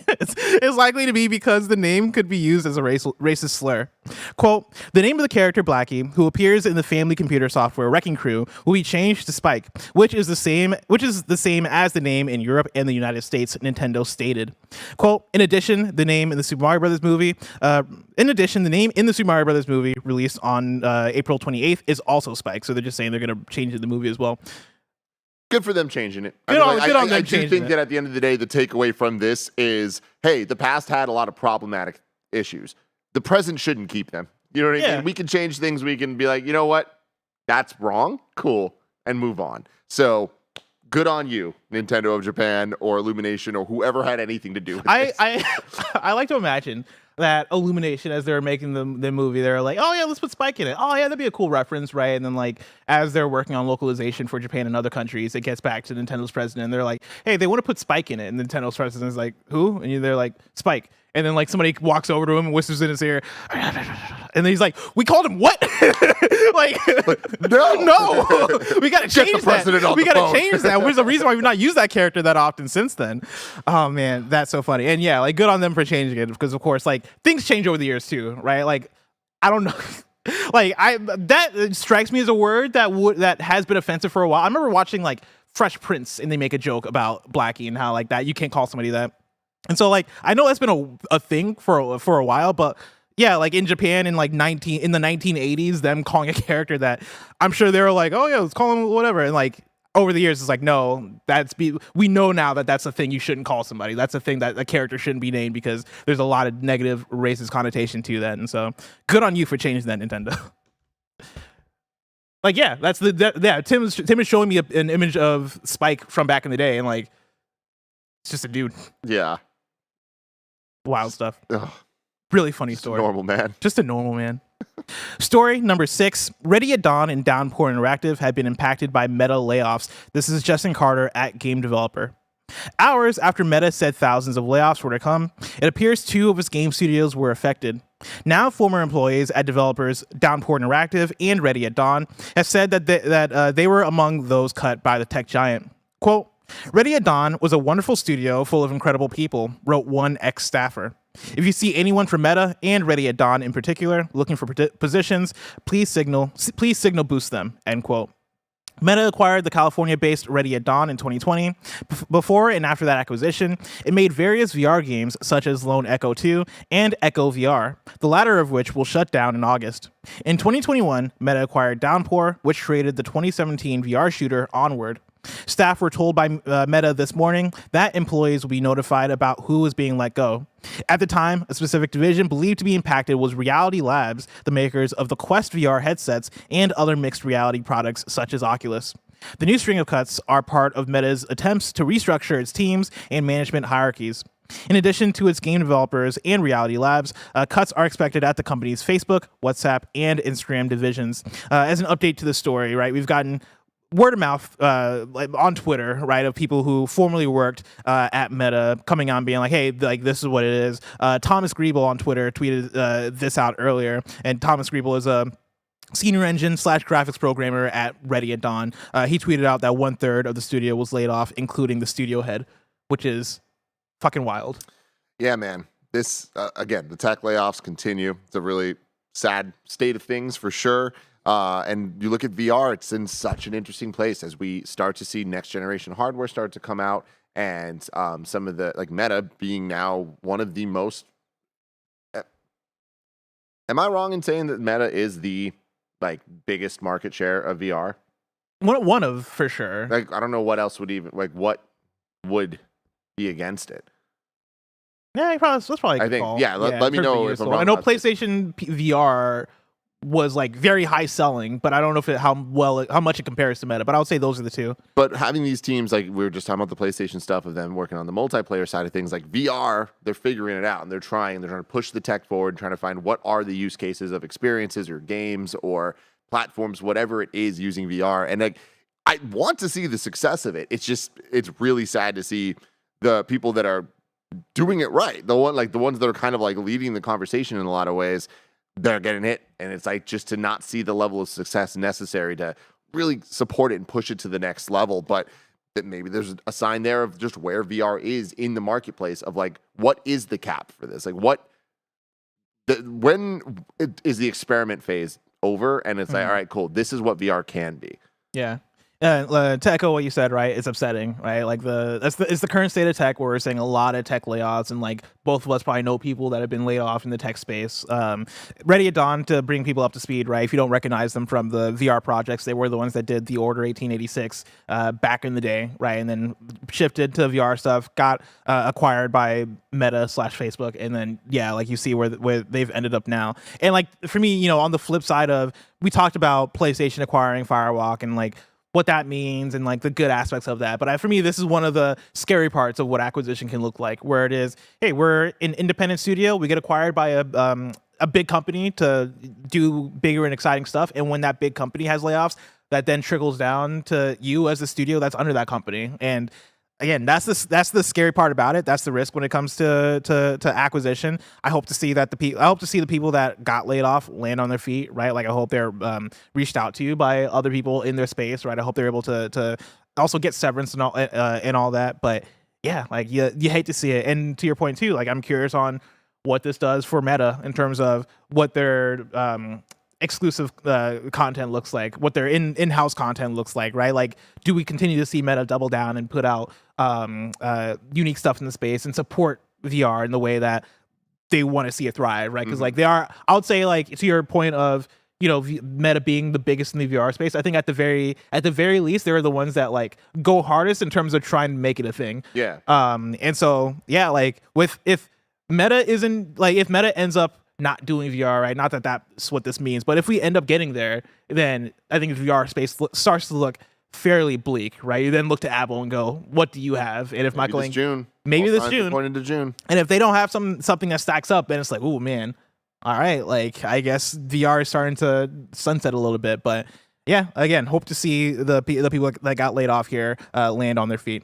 it's likely to be because the name could be used as a racist slur. Quote, the name of the character Blackie, who appears in the family computer software Wrecking Crew, will be changed to Spike, which is the same as the name in Europe and the United States, Nintendo stated. Quote, in addition, the name in the Super Mario Bros. Movie released on April 28th is also Spike. So they're just saying they're going to change it in the movie as well. Good for them changing it. Good on them I do changing think it. that at the end of the day, the takeaway from this is, hey, the past had a lot of problematic issues. The present shouldn't keep them. You know what I mean? We can change things. We can be like, you know what? That's wrong. Cool. And move on. So good on you, Nintendo of Japan or Illumination or whoever had anything to do with this. I like to imagine that Illumination, as they were making the movie, they're like, oh yeah, let's put Spike in it. Oh yeah, that'd be a cool reference, right? And then like as they're working on localization for Japan and other countries, it gets back to Nintendo's president. And they're like, hey, they want to put Spike in it. And Nintendo's president is like, who? And they're like, Spike. And then like somebody walks over to him and whispers in his ear, and then he's like, "We called him what? like, no, we gotta change that. We gotta change that. There's a reason why we've not used that character that often since then." Oh man, that's so funny. And yeah, like good on them for changing it because of course, like things change over the years too, right? Like I don't know. Like that strikes me as a word that has been offensive for a while. I remember watching like Fresh Prince and they make a joke about Blackie and how like that you can't call somebody that. And so like I know that's been a thing for a while, but yeah, like in Japan in the 1980s, them calling a character that I'm sure they were like, oh yeah, let's call him whatever. And like over the years, it's like no, we know now that that's a thing you shouldn't call somebody. That's a thing that a character shouldn't be named because there's a lot of negative racist connotation to that. And so good on you for changing that, Nintendo. Like yeah, Tim is showing me an image of Spike from back in the day, and like it's just a dude. Yeah. Wild stuff. Ugh. Really funny Just story. a normal man. Just a normal man. Story number 6. Ready at Dawn and Downpour Interactive have been impacted by meta layoffs. This is Justin Carter at Game Developer. Hours after Meta said thousands of layoffs were to come, it appears 2 of its game studios were affected. Now, former employees at developers Downpour Interactive and Ready at Dawn have said that they were among those cut by the tech giant. Quote, Ready at Dawn was a wonderful studio full of incredible people, wrote one ex-staffer. If you see anyone from Meta and Ready at Dawn in particular looking for positions, please signal boost them, end quote. Meta acquired the California-based Ready at Dawn in 2020. Before and after that acquisition, it made various VR games such as Lone Echo 2 and Echo VR, the latter of which will shut down in August. In 2021, Meta acquired Downpour, which created the 2017 VR shooter Onward. Staff were told by Meta this morning that employees will be notified about who is being let go. At the time, a specific division believed to be impacted was Reality Labs, the makers of the Quest VR headsets and other mixed reality products such as Oculus. The new string of cuts are part of Meta's attempts to restructure its teams and management hierarchies. In addition to its game developers and Reality Labs, cuts are expected at the company's Facebook, WhatsApp, and Instagram divisions. As an update to the story, right, we've gotten word of mouth on Twitter, right, of people who formerly worked at Meta coming on being like, hey, like this is what it is. Thomas Griebel on Twitter tweeted this out earlier, and Thomas Griebel is a senior engine / graphics programmer at Ready at Dawn. He tweeted out that 1/3 of the studio was laid off, including the studio head, which is fucking wild. Yeah, man. This, again, the tech layoffs continue. It's a really sad state of things for sure. And you look at VR, it's in such an interesting place as we start to see next generation hardware start to come out, and some of the, like Meta being now one of the most. Am I wrong in saying that Meta is the like biggest market share of VR? One of, for sure. Like, I don't know what else would even, like, what would be against it. Yeah, that's probably a good I think, call. yeah, let me know if I'm wrong. I know about this. PlayStation VR was like very high selling, but I don't know how much it compares to Meta, but I would say those are the two. But having these teams, like we were just talking about the PlayStation stuff of them working on the multiplayer side of things, like VR, they're figuring it out and they're trying to push the tech forward, trying to find what are the use cases of experiences or games or platforms, whatever it is using VR. And like, I want to see the success of it. It's really sad to see the people that are doing it right. The ones that are kind of like leading the conversation in a lot of ways, they're getting hit, and it's like just to not see the level of success necessary to really support it and push it to the next level. But that maybe there's a sign there of just where VR is in the marketplace of like, what is the cap for this? Like, when is the experiment phase over? And it's like, all right, cool. This is what VR can be. Yeah. To echo what you said, right? It's upsetting, right? Like it's the current state of tech where we're seeing a lot of tech layoffs, and like both of us probably know people that have been laid off in the tech space. Ready at Dawn, to bring people up to speed, right? If you don't recognize them from the VR projects, they were the ones that did the Order 1886 back in the day, right? And then shifted to VR stuff, got acquired by Meta / Facebook, and then like you see where they've ended up now. And like for me, on the flip side of, we talked about PlayStation acquiring Firewalk and like what that means and like the good aspects of that. But for me, this is one of the scary parts of what acquisition can look like, where it is, hey, we're an independent studio. We get acquired by a big company to do bigger and exciting stuff. And when that big company has layoffs, that then trickles down to you as a studio that's under that company. And again, that's the scary part about it. That's the risk when it comes to acquisition. I hope to see the people that got laid off land on their feet, right? Like I hope they're reached out to by other people in their space, right? I hope they're able to also get severance and all that. But yeah, like you hate to see it. And to your point too, like I'm curious on what this does for Meta in terms of what their exclusive content looks like, what their in-house content looks like, right? Like, do we continue to see Meta double down and put out unique stuff in the space and support VR in the way that they want to see it thrive, right? Because like they are, I would say, like to your point of Meta being the biggest in the VR space, I think at the very least they're the ones that like go hardest in terms of trying to make it a thing. Yeah. And so yeah, like if Meta ends up not doing VR, right? Not that that's what this means, but if we end up getting there, then I think the VR space starts to look fairly bleak, right? You then look to Apple and go, "What do you have?" And if Maybe this June, pointing to June, and if they don't have something that stacks up, then it's like, "Oh man, all right." Like I guess VR is starting to sunset a little bit, but yeah, again, hope to see the people that got laid off here land on their feet.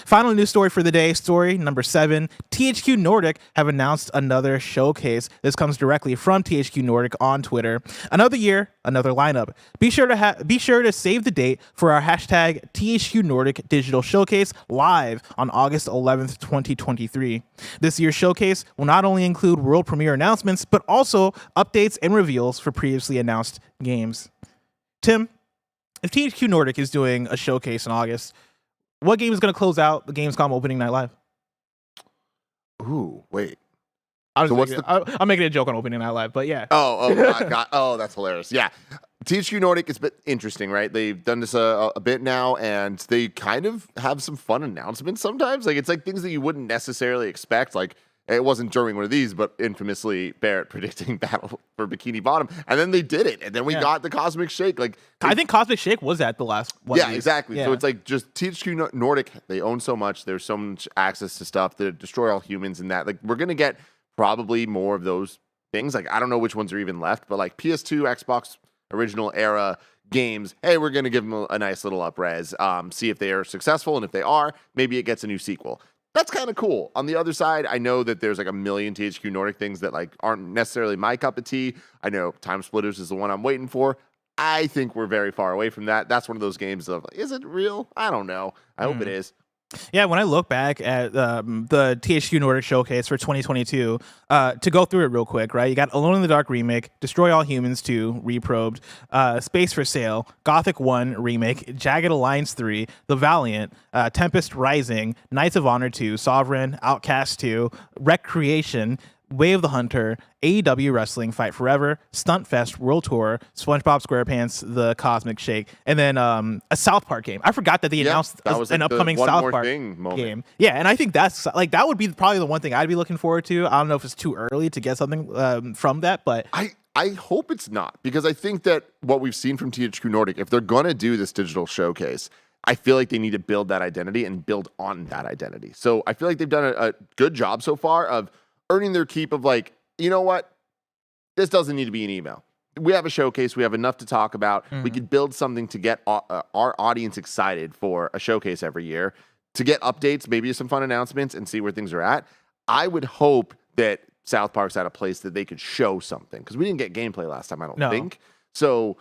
Final news story for the day, story number 7. THQ Nordic have announced another showcase. This comes directly from THQ Nordic on Twitter. Another year, another lineup. Be sure to save the date for our hashtag THQ Nordic Digital Showcase live on August 11th, 2023. This year's showcase will not only include world premiere announcements, but also updates and reveals for previously announced games. Tim, if THQ Nordic is doing a showcase in August, what game is going to close out the Gamescom opening night live? Ooh, wait. I'm making a joke on opening night live, but yeah. Oh, God. Oh, that's hilarious. Yeah. THQ Nordic is a bit interesting, right? They've done this a bit now, and they kind of have some fun announcements sometimes. Like, it's like things that you wouldn't necessarily expect. Like, it wasn't during one of these, but infamously Barrett predicting Battle for Bikini Bottom, and then they did it, and then we got the Cosmic Shake. Like, I think Cosmic Shake was at the last one. Yeah, exactly. Yeah. So it's like just THQ Nordic. They own so much. There's so much access to stuff that destroy all humans, and that like we're gonna get probably more of those things. Like I don't know which ones are even left, but like PS2, Xbox original era games. Hey, we're gonna give them a nice little up-res. See if they are successful, and if they are, maybe it gets a new sequel. That's kind of cool. On the other side, I know that there's like a million THQ Nordic things that like aren't necessarily my cup of tea. I know Time Splitters is the one I'm waiting for. I think we're very far away from that. That's one of those games of, is it real? I don't know. I hope it is. Yeah, when I look back at the THQ Nordic showcase for 2022, to go through it real quick, right? You got Alone in the Dark remake, Destroy All Humans 2 reprobed, Space for Sale, Gothic 1 remake, Jagged Alliance 3, The Valiant, Tempest Rising, Knights of Honor 2, Sovereign, Outcast 2, Recreation, Way of the Hunter, AEW Wrestling Fight Forever, Stuntfest World Tour, SpongeBob SquarePants The Cosmic Shake, and then a South Park game. I forgot that they announced an upcoming South Park game. Yeah, and I think that's like that would be probably the one thing I'd be looking forward to. I don't know if it's too early to get something from that, but I hope it's not, because I think that what we've seen from THQ Nordic, if they're going to do this digital showcase, I feel like they need to build that identity and build on that identity. So I feel like they've done a good job so far of earning their keep of like, you know what? This doesn't need to be an email. We have a showcase. We have enough to talk about. We could build something to get our audience excited for a showcase every year, to get updates, maybe some fun announcements, and see where things are at. I would hope that South Park's at a place that they could show something, because we didn't get gameplay last time, I don't think. So,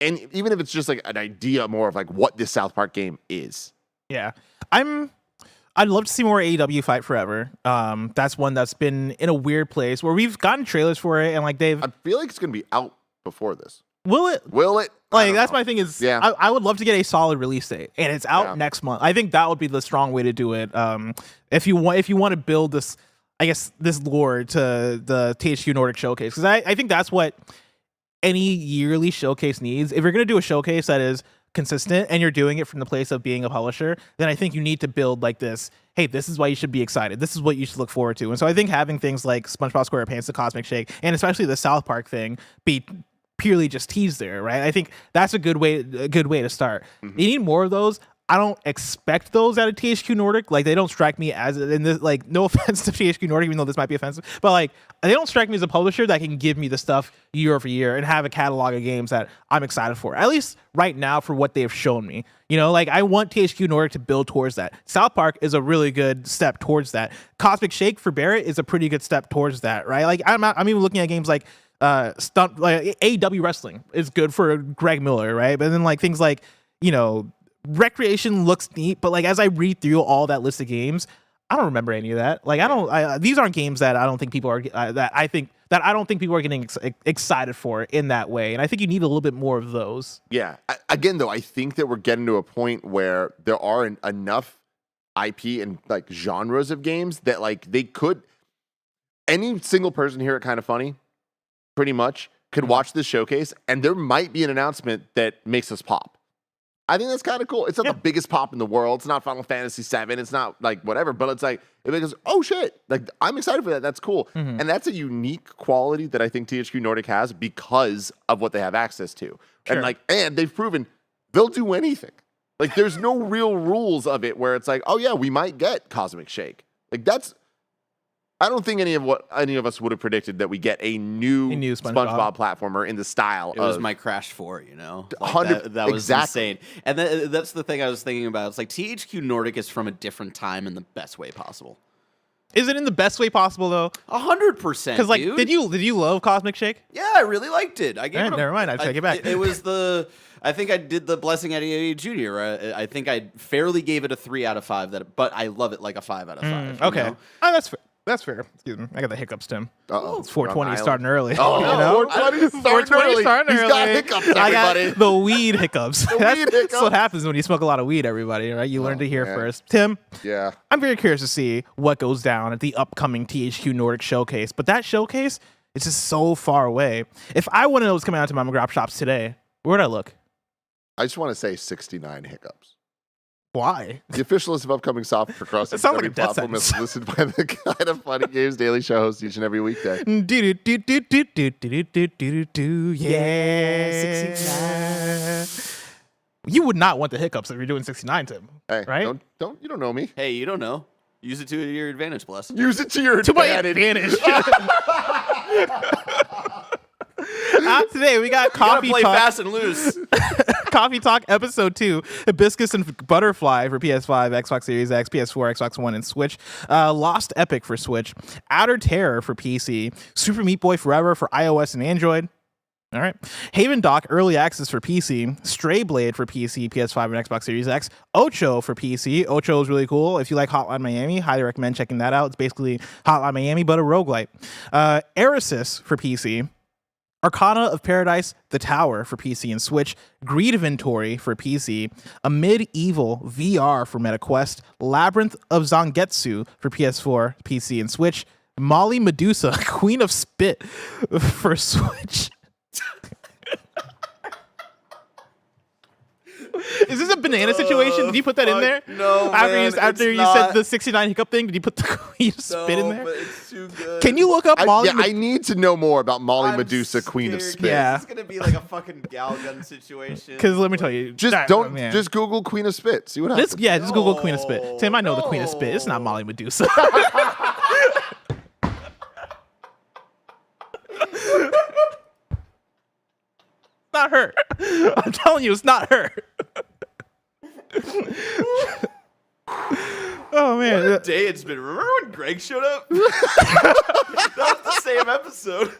and even if it's just like an idea more of like what this South Park game is. Yeah. I'd love to see more AEW Fight Forever. That's one that's been in a weird place where we've gotten trailers for it, and like I feel like it's gonna be out before this. Will it? Like that's my thing is, I would love to get a solid release date, and it's out next month. I think that would be the strong way to do it. If you want to build this, I guess this lore to the THQ Nordic showcase, because I think that's what any yearly showcase needs. If you're gonna do a showcase that is consistent and you're doing it from the place of being a publisher, then I think you need to build like this. Hey, this is why you should be excited. This is what you should look forward to. And so I think having things like SpongeBob SquarePants, The Cosmic Shake, and especially the South Park thing be purely just teased there, right? I think that's a good way to start. You need more of those. I don't expect those out of THQ Nordic. Like, they don't strike me as, in this, like, no offense to THQ Nordic, even though this might be offensive, but like, they don't strike me as a publisher that can give me the stuff year over year and have a catalog of games that I'm excited for. At least right now, for what they've shown me. You know, like, I want THQ Nordic to build towards that. South Park is a really good step towards that. Cosmic Shake for Barrett is a pretty good step towards that, right? Like, I'm even looking at games like AEW Wrestling is good for Greg Miller, right? But then like things like, you know, Recreation looks neat, but like as I read through all that list of games, I don't remember any of that. Like these aren't games that I don't think people are getting excited for in that way. And I think you need a little bit more of those. Yeah. Again, though, I think that we're getting to a point where there are enough IP and like genres of games that like they could, any single person here at Kinda Funny pretty much could watch this showcase and there might be an announcement that makes us pop. I think that's kind of cool. It's not the biggest pop in the world. It's not Final Fantasy VII. It's not like whatever, but it's like, it goes, oh shit. Like, I'm excited for that. That's cool. And that's a unique quality that I think THQ Nordic has because of what they have access to. Sure. And they've proven they'll do anything. Like, there's no real rules of it where it's like, oh yeah, we might get Cosmic Shake. Like, that's I don't think any of us would have predicted that we get a new SpongeBob platformer in the style. It was my Crash 4, you know? Like 100 that was exactly. insane. And that's the thing I was thinking about. It's like THQ Nordic is from a different time in the best way possible. Is it in the best way possible though? 100%. Because like, dude. did you love Cosmic Shake? Yeah, I really liked it. I gave it. Never mind. I take it back. It was I think I did the Blessing Eddie Jr. I think I fairly gave it a 3 out of 5. But I love it like a 5 out of 5. Okay. You know? Oh, that's fair. That's fair. Excuse me. I got the hiccups, Tim. Uh-oh. It's 420 starting early. Oh, you no. know? 420 starting early. He's got hiccups, everybody. I got the weed hiccups. That's hiccups. what happens when you smoke a lot of weed, everybody, right? You learn to hear first. Tim, Yeah. I'm very curious to see what goes down at the upcoming THQ Nordic showcase. But that showcase is just so far away. If I want to know what's coming out to mom and grop shops today, where'd I look? I just want to say 69 hiccups. Why? The official list of upcoming software across It sounds every like a death platform is sentence. listed by the Kinda Funny Games Daily Show host each and every weekday. Yeah. You would not want the hiccups if you're doing 69, Tim. Hey, right? you don't know me. Hey, you don't know. Use it to your advantage, Bless. Use it to your To my advantage. advantage. Today we got You gotta Coffee play Talk. fast and loose. Coffee Talk Episode 2, Hibiscus and Butterfly for PS5, Xbox Series X, PS4, Xbox One, and Switch. Lost Epic for Switch. Outer Terror for PC. Super Meat Boy Forever for iOS and Android. All right. Haven Dock Early Access for PC. Stray Blade for PC, PS5, and Xbox Series X. Ocho for PC. Ocho is really cool. If you like Hotline Miami, highly recommend checking that out. It's basically Hotline Miami, but a roguelite. Erisys for PC. Arcana of Paradise, The Tower for PC and Switch, Greed Inventory for PC, A Medieval VR for MetaQuest, Labyrinth of Zangetsu for PS4, PC, and Switch, Molly Medusa, Queen of Spit for Switch. Is this a banana situation? Did you put that in there? No, After you said the 69 hiccup thing, did you put the Queen of Spit in there? But it's too good. Can you look up Molly? I need to know more about Molly I'm Medusa, Queen of scared. Spit. Yeah. It's gonna be like a fucking Galgun situation. Because let me tell you, Just man. just Google Queen of Spit. See what happens. Just Google Queen of Spit. Tim, I know the Queen of Spit. It's not Molly Medusa. Not her. I'm telling you, it's not her. Oh man. What a day it's been. Remember when Greg showed up? That was the same episode.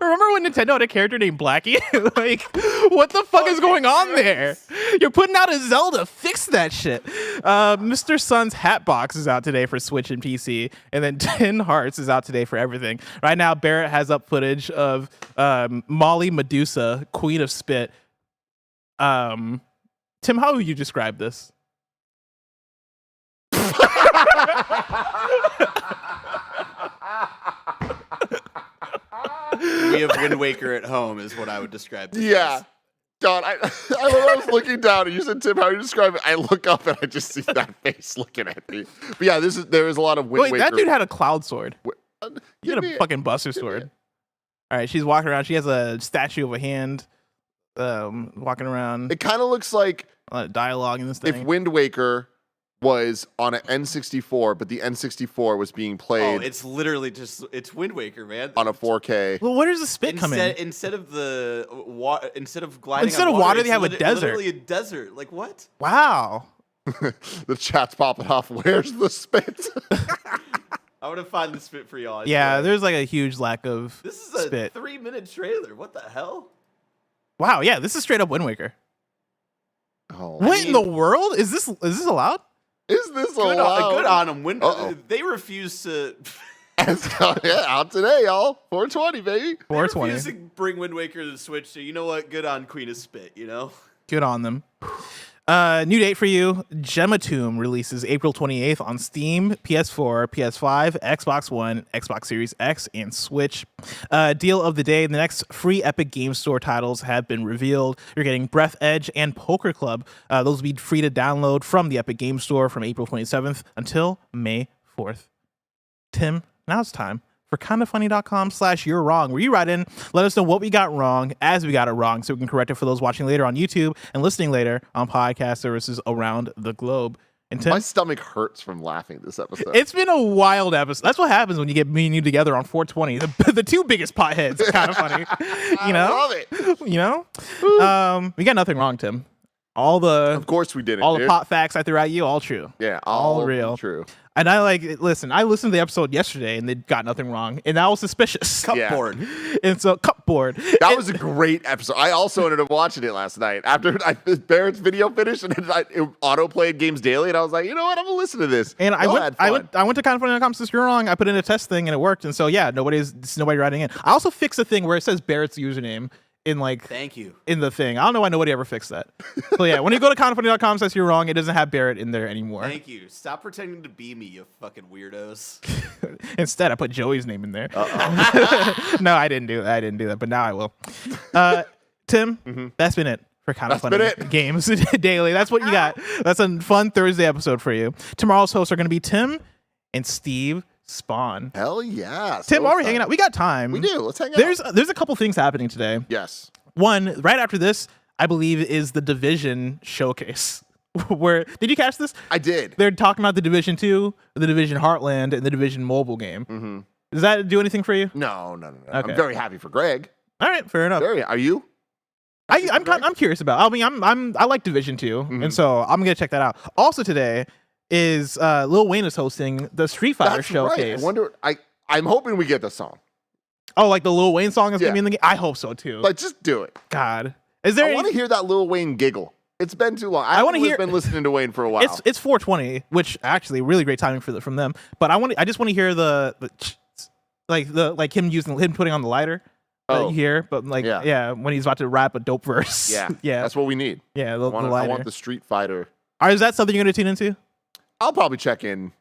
Remember when Nintendo had a character named Blackie? Like, what the fuck is going on there? You're putting out a Zelda. Fix that shit. Mr. Sun's Hatbox is out today for Switch and PC, and then 10 Hearts is out today for everything. Right now, Barrett has up footage of Molly Medusa, Queen of Spit. Tim, how would you describe this? We have Wind Waker at home is what I would describe this Yeah. as. God, I was looking down and you said, Tim, how you describe it? I look up and I just see that face looking at me. But yeah, there is a lot of Wind Wait, Waker. that dude had a cloud sword. He had Give a me- fucking Buster sword. All right, she's walking around. She has a statue of a hand walking around. It kind of looks like A lot of dialogue in this thing. if Wind Waker was on an N64, but the N64 was being Oh, played it's literally just it's Wind Waker, man. on a 4K. Well, where does the spit come in? Instead of the instead of gliding Instead on of water, it's they have a desert. Literally a desert. Like what? Wow. The chat's popping off. Where's the spit? I'm gonna find the spit for y'all. I Yeah, swear. there's like a huge lack of This is a spit. 3-minute trailer. What the hell? Wow, yeah, this is straight up Wind Waker. Oh, What in the world? Is this allowed? is this Good allowed? on them. Uh-oh. They refuse to. Yeah, out today, y'all. 420, baby. 420. Refuse to bring Wind Waker to the Switch. So you know what? Good on Queen of Spit. You know. Good on them. New date for you. Gemmatomb releases April 28th on Steam, PS4, PS5, Xbox One, Xbox Series X, and Switch. Deal of the day. The next free Epic Game Store titles have been revealed. You're getting Breath Edge and Poker Club. Those will be free to download from the Epic Game Store from April 27th until May 4th. Tim, now it's time for kindafunny.com/you're wrong, where you write in, let us know what we got wrong as we got it wrong, so we can correct it for those watching later on YouTube and listening later on podcast services around the globe. And Tim, My stomach hurts from laughing this episode. it's been a wild episode. That's what happens when you get me and you together on 420. The two biggest potheads. Kind of funny. You know? I love it. You know? We got nothing wrong, Tim. Of course we didn't. All the dude. pot facts I threw at you, all true. Yeah, all real. True. And I listened to the episode yesterday and they got nothing wrong. And that was suspicious. Cupboard. And so, cupboard. That was a great episode. I also ended up watching it last night after Barrett's video finished and it auto played Games Daily. And I was like, you know what? I'm going to listen to this. And I went to KindaFunny.com, says you're wrong. I put in a test thing and it worked. And so, yeah, nobody writing in. I also fixed a thing where it says Barrett's username in Thank you. in the thing. I don't know why nobody ever fixed that. So yeah, when you go to KindaFunny.com, says you're wrong, it doesn't have Barrett in there anymore. Thank you. Stop pretending to be me, you fucking weirdos. Instead, I put Joey's name in there. No, I didn't do that, but now I will. Tim, that's been it for Kinda Funny Games Daily. That's what you got. That's a fun Thursday episode for you. Tomorrow's hosts are going to be Tim and Steve Spawn. Hell yeah. Tim, while we're hanging out, we got time. We do. Let's hang out. There's a couple things happening today. Yes. One, right after this, I believe, is the Division showcase. Where did you catch this? I did. They're talking about the Division 2, the Division Heartland, and the Division mobile game. Mm-hmm. Does that do anything for you? No. Okay. I'm very happy for Greg. All right, fair enough. Are you? I'm curious about. I mean, I like Division 2, and so I'm gonna check that out. Also today is Lil Wayne is hosting the Street Fighter showcase. Right. I wonder. I'm hoping we get the song. Oh, like the Lil Wayne song is gonna be in the game. I hope so too. Like, just do it. God, is there? I want to hear that Lil Wayne giggle. It's been too long. I want to hear. Been listening to Wayne for a while. It's 420, which actually really great timing from them. But I just want to hear the him putting on the lighter. That you hear, but when he's about to rap a dope verse. Yeah. That's what we need. Yeah, I want the Street Fighter. Is that something you're gonna tune into? I'll probably check in.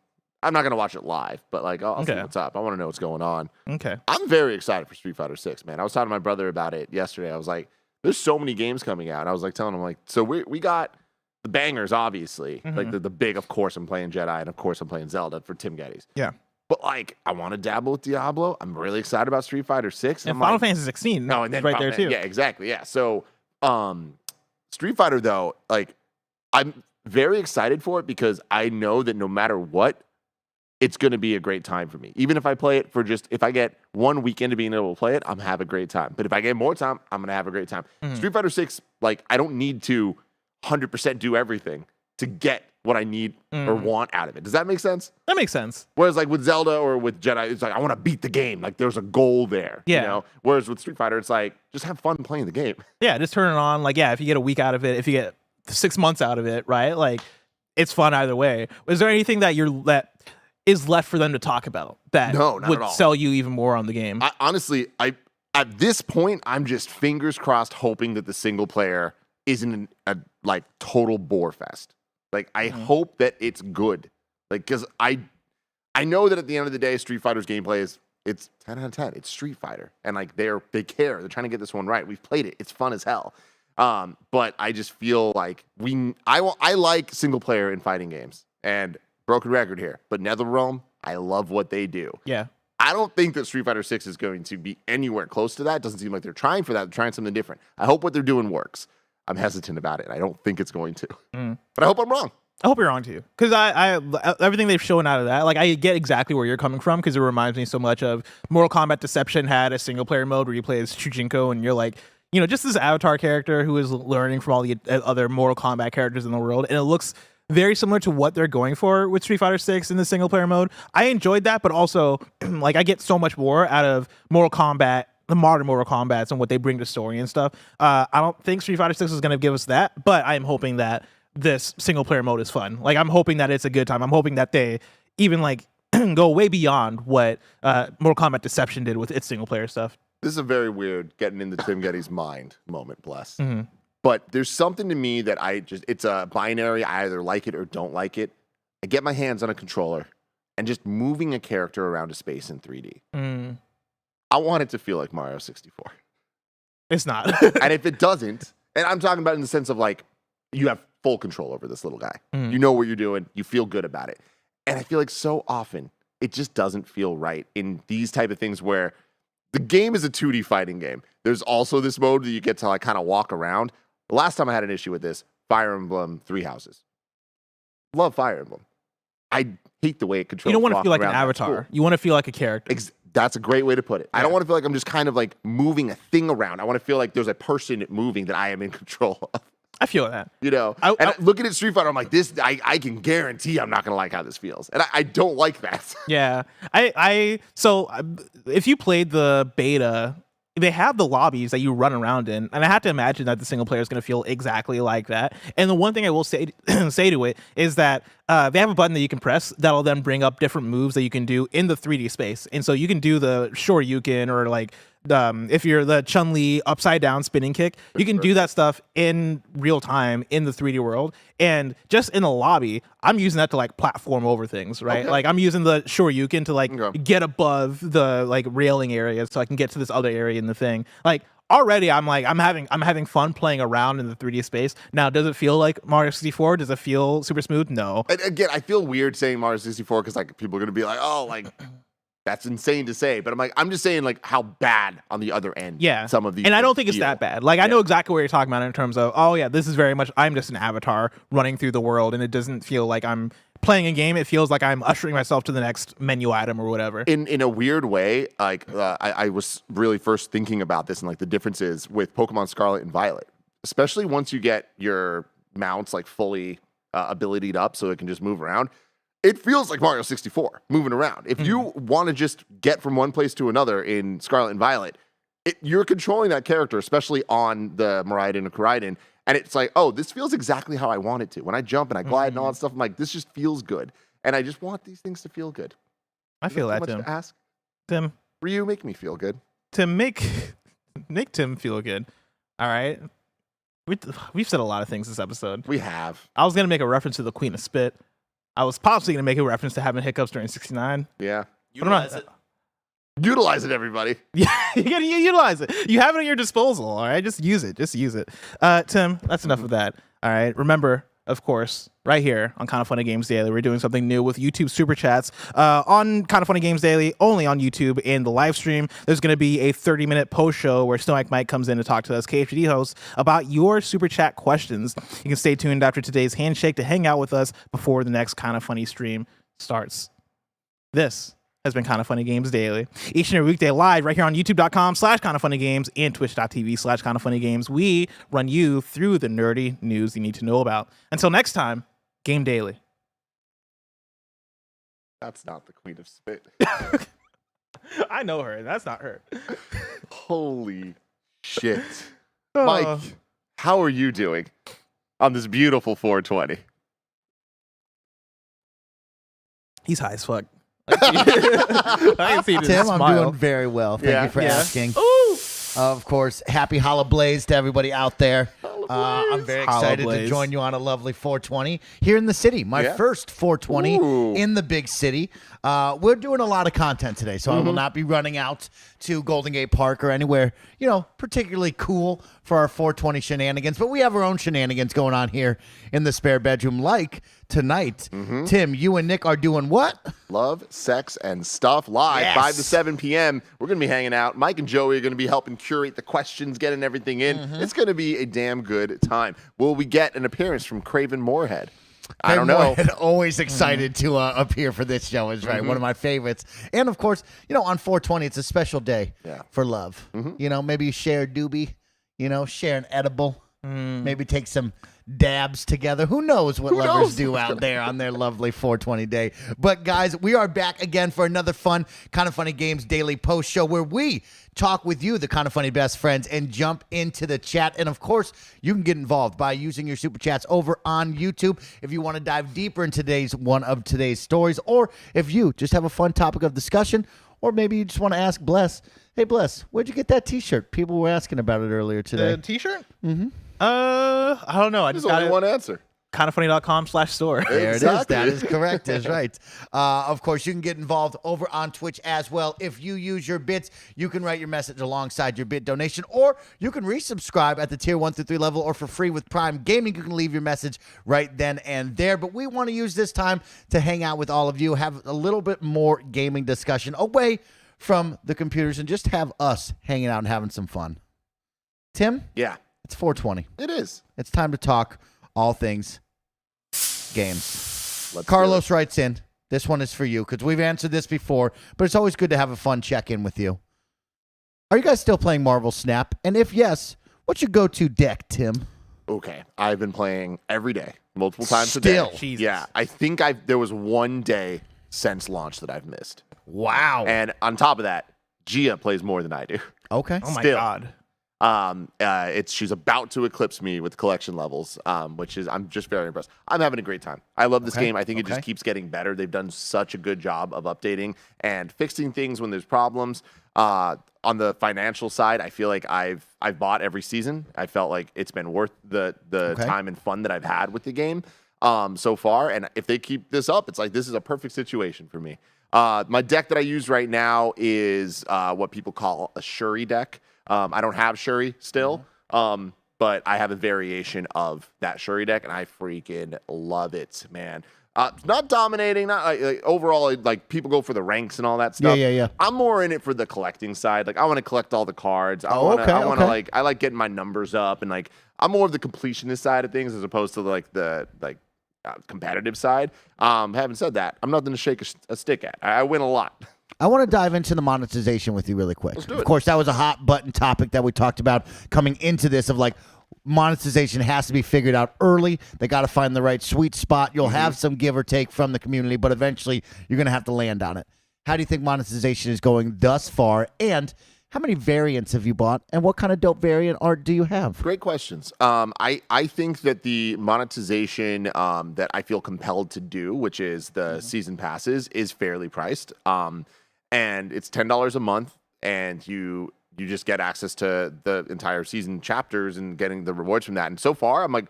I'm not gonna watch it live, but I'll see what's up. I want to know what's going on. Okay. I'm very excited for Street Fighter 6, man. I was talking to my brother about it yesterday. I was like, there's so many games coming out. And I was like telling him, so we got the bangers, obviously. Mm-hmm. Like the big, of course, I'm playing Jedi, and of course I'm playing Zelda for Tim Geddes. Yeah. But I want to dabble with Diablo. I'm really excited about Street Fighter 6. And Final Fantasy 16. No, and then right there too. Yeah, exactly. Yeah. So Street Fighter, though, I'm very excited for it because I know that no matter what, it's going to be a great time for me. Even if I play it if I get 1 weekend of being able to play it, I'm have a great time. But if I get more time, I'm going to have a great time. Mm-hmm. Street Fighter 6, I don't need to 100% do everything to get what I need or want out of it. Does that make sense? That makes sense. Whereas with Zelda or with Jedi, it's I want to beat the game. There's a goal there. Yeah. You know? Whereas with Street Fighter, it's just have fun playing the game. Yeah, just turn it on. If you get a week out of it, if you get 6 months out of it, right? It's fun either way. Is there anything that is left for them to talk about that would sell you even more on the game? Honestly, at this point, I'm just fingers crossed hoping that the single player isn't a total bore fest. I hope that it's good. Because I know that at the end of the day, Street Fighter's gameplay it's 10 out of 10. It's Street Fighter. And they care. They're trying to get this one right. We've played it. It's fun as hell. But I just feel I like single player in fighting games. And broken record here, but NetherRealm, I love what they do. Yeah. I don't think that Street Fighter 6 is going to be anywhere close to that. Doesn't seem like they're trying for that. They're trying something different. I hope what they're doing works. I'm hesitant about it. I don't think it's going to. But I hope I'm wrong. I hope you're wrong too. Because I everything they've shown out of that, I get exactly where you're coming from because it reminds me so much of Mortal Kombat Deception had a single player mode where you play as Shujinko and you're just this avatar character who is learning from all the other Mortal Kombat characters in the world. And it looks very similar to what they're going for with Street Fighter 6 in the single player mode. I enjoyed that, but also I get so much more out of Mortal Kombat, the modern Mortal Kombats and what they bring to story and stuff. I don't think Street Fighter 6 is going to give us that, but I am hoping that this single player mode is fun. I'm hoping that it's a good time. I'm hoping that they even go way beyond what Mortal Kombat Deception did with its single player stuff. This is a very weird getting into Tim Geddes' mind moment, Bless. Mm-hmm. But there's something to me that it's a binary. I either like it or don't like it. I get my hands on a controller and just moving a character around a space in 3D. I want it to feel like Mario 64. It's not. And if it doesn't, and I'm talking about in the sense of you have full control over this little guy. You know what you're doing. You feel good about it. And I feel so often it just doesn't feel right in these type of things where the game is a 2D fighting game. There's also this mode that you get to kind of walk around. The last time I had an issue with this, Fire Emblem 3 Houses. love Fire Emblem. I hate the way it controls. You don't want to feel like an walking around. That's avatar. cool. You want to feel like a character. That's a great way to put it. I don't want to feel like I'm just kind of like moving a thing around. I want to feel like there's a person moving that I am in control of. I feel that. You know, looking at Street Fighter, I'm like, this. I can guarantee I'm not gonna like how this feels, and I don't like that. Yeah. So if you played the beta, they have the lobbies that you run around in, and I have to imagine that the single player is going to feel exactly like that. And the one thing I will say to it is that they have a button that you can press that'll then bring up different moves that you can do in the 3D space. And so you can do the Shoryuken or like if you're the Chun-Li upside down spinning kick, you can do that stuff in real time in the 3D world. And just in the lobby, I'm using that to like platform over things, right? Okay. Like I'm using the Shoryuken to like get above the like railing areas so I can get to this other area in the thing. Like already I'm having fun playing around in the 3D space. Now, does it feel like Mario 64? Does it feel super smooth? No. And again, I feel weird saying Mario 64 because like people are gonna be like, oh, like that's insane to say. But I'm just saying like how bad on the other end. Yeah. Some of these. And I don't think it's feel. that bad. Like I know exactly what you're talking about in terms of, oh yeah, this is very much I'm just an avatar running through the world, and it doesn't feel like I'm playing a game. It feels like I'm ushering myself to the next menu item or whatever. In a weird way, like I was really first thinking about this and like the differences with Pokemon Scarlet and Violet, especially once you get your mounts like fully abilitied up so it can just move around. It feels like Mario 64 moving around. If you want to just get from one place to another in Scarlet and Violet, you're controlling that character, especially on the Miraidon and Koraidon. And it's like, oh, this feels exactly how I want it to. When I jump and I glide and all that stuff, I'm like, this just feels good. And I just want these things to feel good. I feel that, too much Tim. to ask? Tim. Ryu, make me feel good. Tim, make Tim feel good. All right. We've said a lot of things this episode. We have. I was going to make a reference to the Queen of Spit. I was possibly going to make a reference to having hiccups during 69. Yeah. Utilize it. Utilize it, everybody. Yeah, you got to utilize it. You have it at your disposal, all right? Just use it. Just use it. Tim, that's enough of that. All right. Remember, of course, right here on Kinda Funny Games Daily, we're doing something new with YouTube Super Chats. On Kinda Funny Games Daily, only on YouTube in the live stream, there's going to be a 30-minute post show where Stoic Mike comes in to talk to us, KHD hosts, about your Super Chat questions. You can stay tuned after today's handshake to hang out with us before the next Kinda Funny stream starts. This has been Kinda Funny Games Daily. Each and every weekday live right here on youtube.com/kindafunnygames and twitch.tv/kindafunnygames. We run you through the nerdy news you need to know about. Until next time, Game Daily. That's not the Queen of Spit. I know her. That's not her. Holy shit. Mike, how are you doing on this beautiful 420? He's high as fuck. I can see this Tim, smile. I'm doing very well. Thank you for asking. Ooh. Of course, happy Hallowblaze to everybody out there. I'm very excited to Hallowblaze. join you on a lovely 420 here in the city. My first 420 Ooh. in the big city. We're doing a lot of content today, so I will not be running out to Golden Gate Park or anywhere, particularly cool for our 420 shenanigans. But we have our own shenanigans going on here in the spare bedroom, like tonight. Tim, you and Nick are doing what? Love, sex, and stuff live, Yes. 5 to 7 p.m. We're going to be hanging out. Mike and Joey are going to be helping curate the questions, getting everything in. It's going to be a damn good time. Will we get an appearance from Craven Moorhead? I don't know. Moorhead, always excited to appear for this show is right. One of my favorites. And of course, on 420, it's a special day for love. Maybe you share a doobie, share an edible, maybe take some dabs together. Who knows what lovers do out there on their lovely 420 day. But guys, we are back again for another fun Kinda Funny Games daily post show where we talk with you, the Kinda Funny best friends, and jump into the chat. And of course, you can get involved by using your super chats over on YouTube if you want to dive deeper into one of today's stories, or if you just have a fun topic of discussion, or maybe you just want to ask Bless, hey Bless, where'd you get that t-shirt? People were asking about it earlier today. The t-shirt? I don't know. I There's just got only it. one answer. kindafunny.com/store. There Exactly. it is. That is correct. That's right. Of course, you can get involved over on Twitch as well. If you use your bits, you can write your message alongside your bit donation, or you can resubscribe at the tier 1 through 3 level, or for free with Prime Gaming. You can leave your message right then and there. But we want to use this time to hang out with all of you, have a little bit more gaming discussion away from the computers, and just have us hanging out and having some fun. Tim, Yeah, it's 420. it is. It's time to talk all things games. Carlos writes in. This one is for you because we've answered this before, but it's always good to have a fun check-in with you. Are you guys still playing Marvel Snap? And if yes, what's your go-to deck, Tim? Okay, I've been playing every day, multiple times a day. Still? Jesus. Yeah, I think there was one day since launch that I've missed. Wow. And on top of that, Gia plays more than I do. Okay. Oh my Still. God. She's about to eclipse me with collection levels, which is I'm just very impressed. I'm having a great time. I love this game. I think it just keeps getting better. They've done such a good job of updating and fixing things when there's problems. On the financial side, I feel like I've bought every season. I felt like it's been worth the time and fun that I've had with the game so far. And if they keep this up, it's like this is a perfect situation for me. My deck that I use right now is what people call a Shuri deck. I don't have Shuri still, but I have a variation of that Shuri deck, and I freaking love it, man. Not dominating, not like overall, like people go for the ranks and all that stuff. Yeah. I'm more in it for the collecting side. Like I want to collect all the cards. I like getting my numbers up, and like I'm more of the completionist side of things as opposed to like the competitive side. Having said that, I'm nothing to shake a stick at. I win a lot. I want to dive into the monetization with you really quick. Let's do it. Of course, that was a hot button topic that we talked about coming into this of like monetization has to be figured out early. They got to find the right sweet spot. You'll have some give or take from the community, but eventually you're going to have to land on it. How do you think monetization is going thus far? And how many variants have you bought? And what kind of dope variant art do you have? Great questions. I think that the monetization that I feel compelled to do, which is the season passes, is fairly priced. And it's $10 a month, and you just get access to the entire season chapters and getting the rewards from that. And so far, I'm like,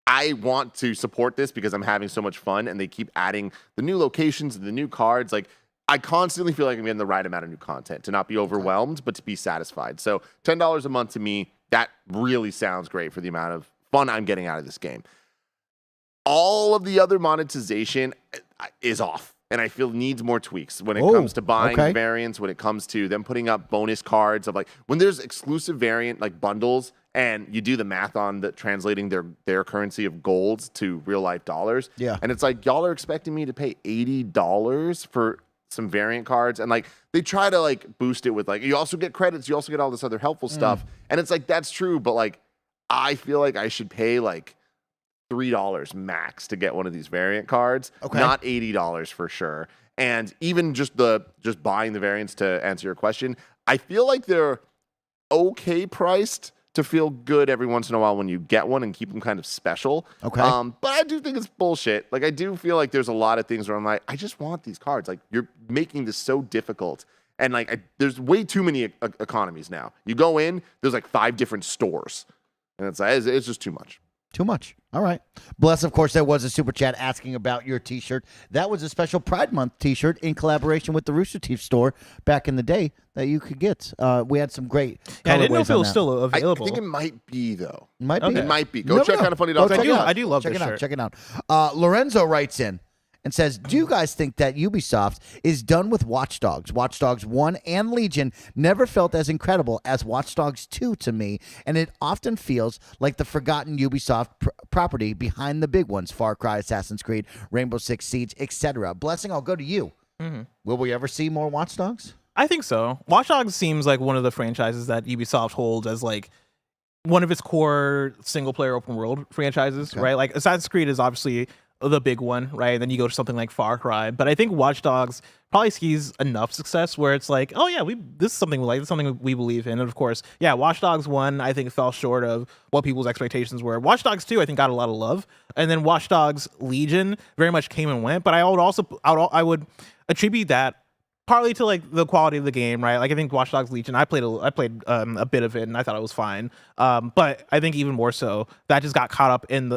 I want to support this because I'm having so much fun, and they keep adding the new locations and the new cards. Like, I constantly feel like I'm getting the right amount of new content to not be overwhelmed, but to be satisfied. So $10 a month to me, that really sounds great for the amount of fun I'm getting out of this game. All of the other monetization is off, and I feel needs more tweaks when it comes to buying variants, when it comes to them putting up bonus cards of like when there's exclusive variant like bundles and you do the math on the translating their currency of golds to real life dollars. Yeah. And it's like y'all are expecting me to pay $80 for some variant cards, and like they try to like boost it with like you also get credits, you also get all this other helpful stuff, and it's like that's true, but like I feel like I should pay like $3 max to get one of these variant cards, not $80 for sure. And even just buying the variants, to answer your question, I feel like they're okay priced to feel good every once in a while when you get one and keep them kind of special. Okay. But I do think it's bullshit. Like I do feel like there's a lot of things where I'm like, I just want these cards. Like you're making this so difficult. And like there's way too many economies now. You go in, there's like 5 different stores. And it's like, it's just too much. Too much. All right. Bless, of course, there was a super chat asking about your T-shirt. That was a special Pride Month T-shirt in collaboration with the Rooster Teeth store back in the day that you could get. We had some great Yeah, I didn't know if colorways it on was that. still available. I think it might be though. Might be. Okay. It might be. Go check kindafunny.com. Check it out. I do love check this it out. shirt. Check it out. Lorenzo writes in and says, do you guys think that Ubisoft is done with Watch Dogs? Watch Dogs 1 and Legion never felt as incredible as Watch Dogs 2 to me, and it often feels like the forgotten Ubisoft property behind the big ones, Far Cry, Assassin's Creed, Rainbow Six Siege, etc. Blessing, I'll go to you. Will we ever see more Watch Dogs? I think so. Watch Dogs seems like one of the franchises that Ubisoft holds as like one of its core single player open world franchises, right? Like Assassin's Creed is obviously the big one, right? And then you go to something like Far Cry, but I think Watch Dogs probably sees enough success where it's like, oh yeah, this is something we like, this is something we believe in. And of course, yeah, Watch Dogs 1 I think fell short of what people's expectations were. Watch Dogs 2 I think got a lot of love, and then Watch Dogs Legion very much came and went. But I would attribute that partly to like the quality of the game, right? Like I think Watch Dogs Legion, I played a bit of it and I thought it was fine. But I think even more so that just got caught up in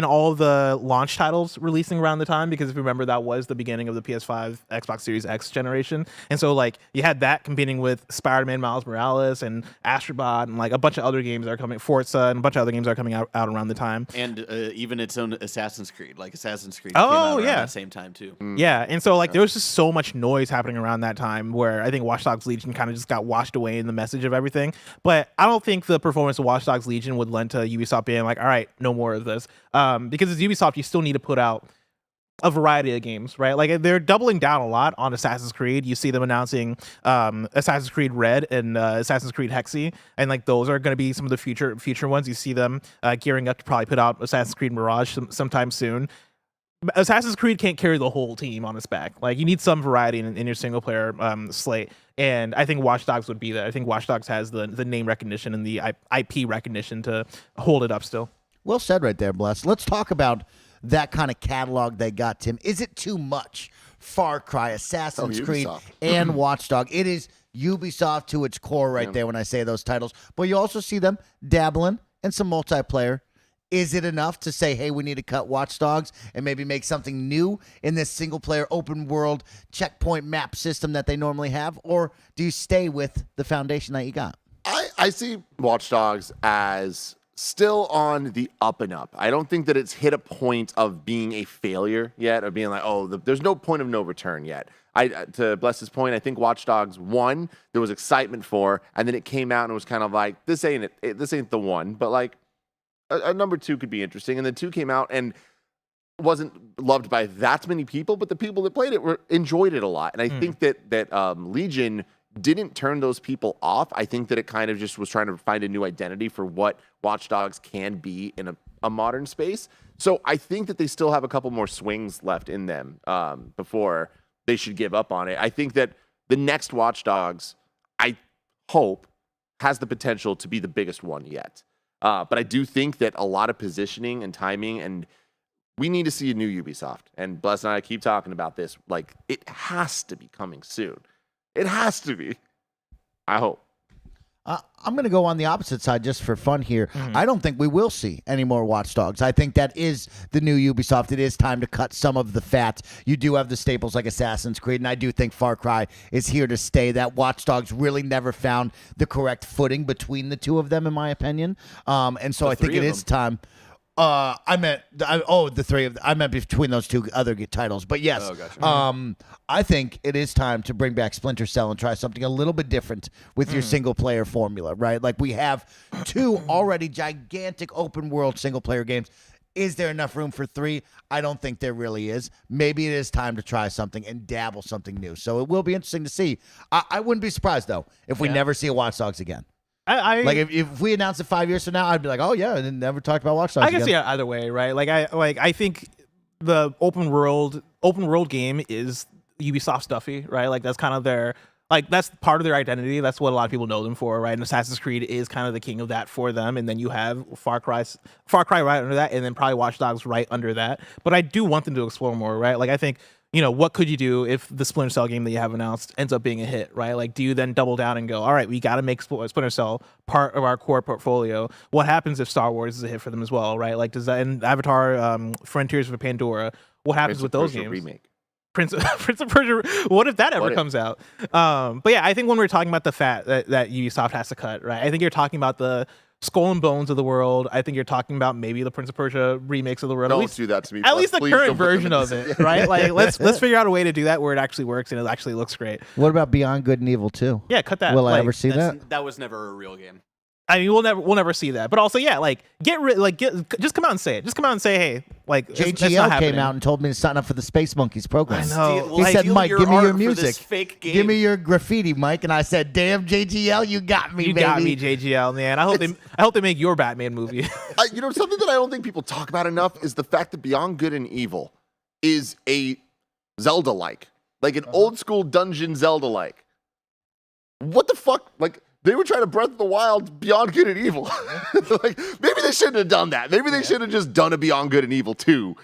all the launch titles releasing around the time, because if you remember that was the beginning of the PS5, Xbox Series X generation, and so like you had that competing with Spider-Man Miles Morales and Astrobot and like a bunch of other games that are coming, Forza and a bunch of other games that are coming out around the time, and even its own Assassin's Creed, like Assassin's Creed came out around that same time too. Yeah, and so like there was just so much much noise happening around that time where I think Watch Dogs Legion kind of just got washed away in the message of everything. But I don't think the performance of Watch Dogs Legion would lend to Ubisoft being like, all right, no more of this. Because as Ubisoft, you still need to put out a variety of games, right? Like they're doubling down a lot on Assassin's Creed. You see them announcing Assassin's Creed Red and Assassin's Creed Hexy, and like those are going to be some of the future ones. You see them gearing up to probably put out Assassin's Creed Mirage sometime soon. Assassin's Creed can't carry the whole team on its back. Like you need some variety in your single player slate, and I think Watch Dogs would be that. I think Watch Dogs has the name recognition and the IP recognition to hold it up still. Well said right there, Bless. Let's talk about that kind of catalog they got, Tim. Is it too much? Far Cry, Assassin's Creed, and Watch Dogs. It is Ubisoft to its core right there when I say those titles. But you also see them dabbling in some multiplayer. Is it enough to say, hey, we need to cut Watch Dogs and maybe make something new in this single-player open-world checkpoint map system that they normally have? Or do you stay with the foundation that you got? I see Watch Dogs as still on the up and up. I don't think that it's hit a point of being a failure yet, or being like, there's no point of no return yet. To Bless's point, I think Watch Dogs 1, there was excitement for, and then it came out and it was kind of like, this ain't the one, but like a number 2 could be interesting. And then 2 came out and wasn't loved by that many people, but the people that played it enjoyed it a lot. And I think that Legion didn't turn those people off. I think that it kind of just was trying to find a new identity for what Watch Dogs can be in a modern space. So I think that they still have a couple more swings left in them before they should give up on it. I think that the next Watch Dogs, I hope, has the potential to be the biggest one yet. But I do think that a lot of positioning and timing, and we need to see a new Ubisoft. And Bless and I keep talking about this. Like, it has to be coming soon. It has to be. I hope. I'm going to go on the opposite side just for fun here. I don't think we will see any more Watch Dogs. I think that is the new Ubisoft. It is time to cut some of the fat. You do have the staples like Assassin's Creed, and I do think Far Cry is here to stay. That Watch Dogs really never found the correct footing between the two of them, in my opinion. And so I think it is time. The three of them. I meant between those two other titles. But yes, I think it is time to bring back Splinter Cell and try something a little bit different with your single player formula, right? Like we have 2 already gigantic open world single player games. Is there enough room for 3? I don't think there really is. Maybe it is time to try something and dabble something new. So it will be interesting to see. I wouldn't be surprised though if we never see a Watch Dogs again. Like if we announce it 5 years from now, I'd be like, oh yeah, and never talked about Watch Dogs. I can see it either way, right? I think the open world game is Ubisoft stuffy, right? Like that's kind of their that's part of their identity. That's what a lot of people know them for, right? And Assassin's Creed is kind of the king of that for them. And then you have Far Cry right under that, and then probably Watch Dogs right under that. But I do want them to explore more, right? Like I think, what could you do if the Splinter Cell game that you have announced ends up being a hit, right? Like, do you then double down and go, all right, we got to make Splinter Cell part of our core portfolio? What happens if Star Wars is a hit for them as well, right? Like, does that, and Avatar, Frontiers of Pandora, what happens with those games? Remake. Prince of Persia, what if that ever comes out? But yeah, I think when we're talking about the fat that Ubisoft has to cut, right? I think you're talking about the Skull and Bones of the world. I think you're talking about maybe the Prince of Persia remakes of the world. Don't do that to me. At least the current version of it, right? Like let's figure out a way to do that where it actually works and it actually looks great. What about Beyond Good and Evil 2? Yeah, cut that. Will I ever see that? That was never a real game. I mean, we'll never see that. But also, yeah, just come out and say it. Just come out and say, hey, like JGL came out and told me to sign up for the Space Monkeys program. I know. He said, Mike, give me your music. Fake game. Give me your graffiti, Mike. And I said, damn, JGL, you got me, baby. You got me, JGL, man. I hope they make your Batman movie. Something that I don't think people talk about enough is the fact that Beyond Good and Evil is a Zelda-like, like an old school dungeon Zelda-like. What the fuck? Like, they were trying to Breath of the Wild Beyond Good and Evil. Like, maybe they shouldn't have done that. Maybe they should have just done a Beyond Good and Evil 2.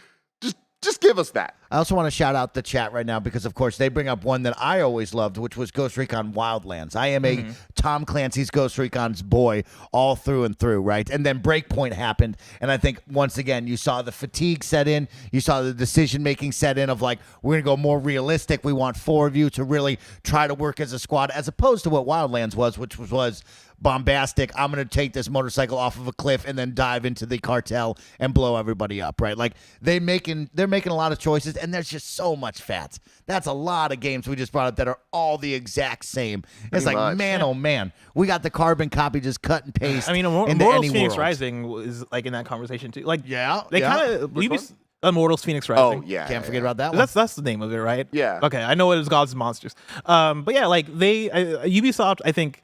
Just give us that. I also want to shout out the chat right now because, of course, they bring up one that I always loved, which was Ghost Recon Wildlands. I am a Tom Clancy's Ghost Recon's boy all through and through, right? And then Breakpoint happened, and I think, once again, you saw the fatigue set in. You saw the decision-making set in of, like, we're going to go more realistic. We want 4 of you to really try to work as a squad, as opposed to what Wildlands was, which was bombastic. I'm going to take this motorcycle off of a cliff and then dive into the cartel and blow everybody up, right? Like they're making a lot of choices, and there's just so much fat. That's a lot of games we just brought up that are all the exact same. It's Pretty like, much. man, oh man, we got the carbon copy, just cut and paste. I mean, into Immortals any Phoenix world. Rising is like in that conversation too. Like, Yeah, they yeah. kind of Which one? Immortals Phoenix Rising. Oh yeah, Can't forget about that one. That's the name of it, right? Yeah. Okay, I know it is Gods and Monsters. But yeah, like Ubisoft, I think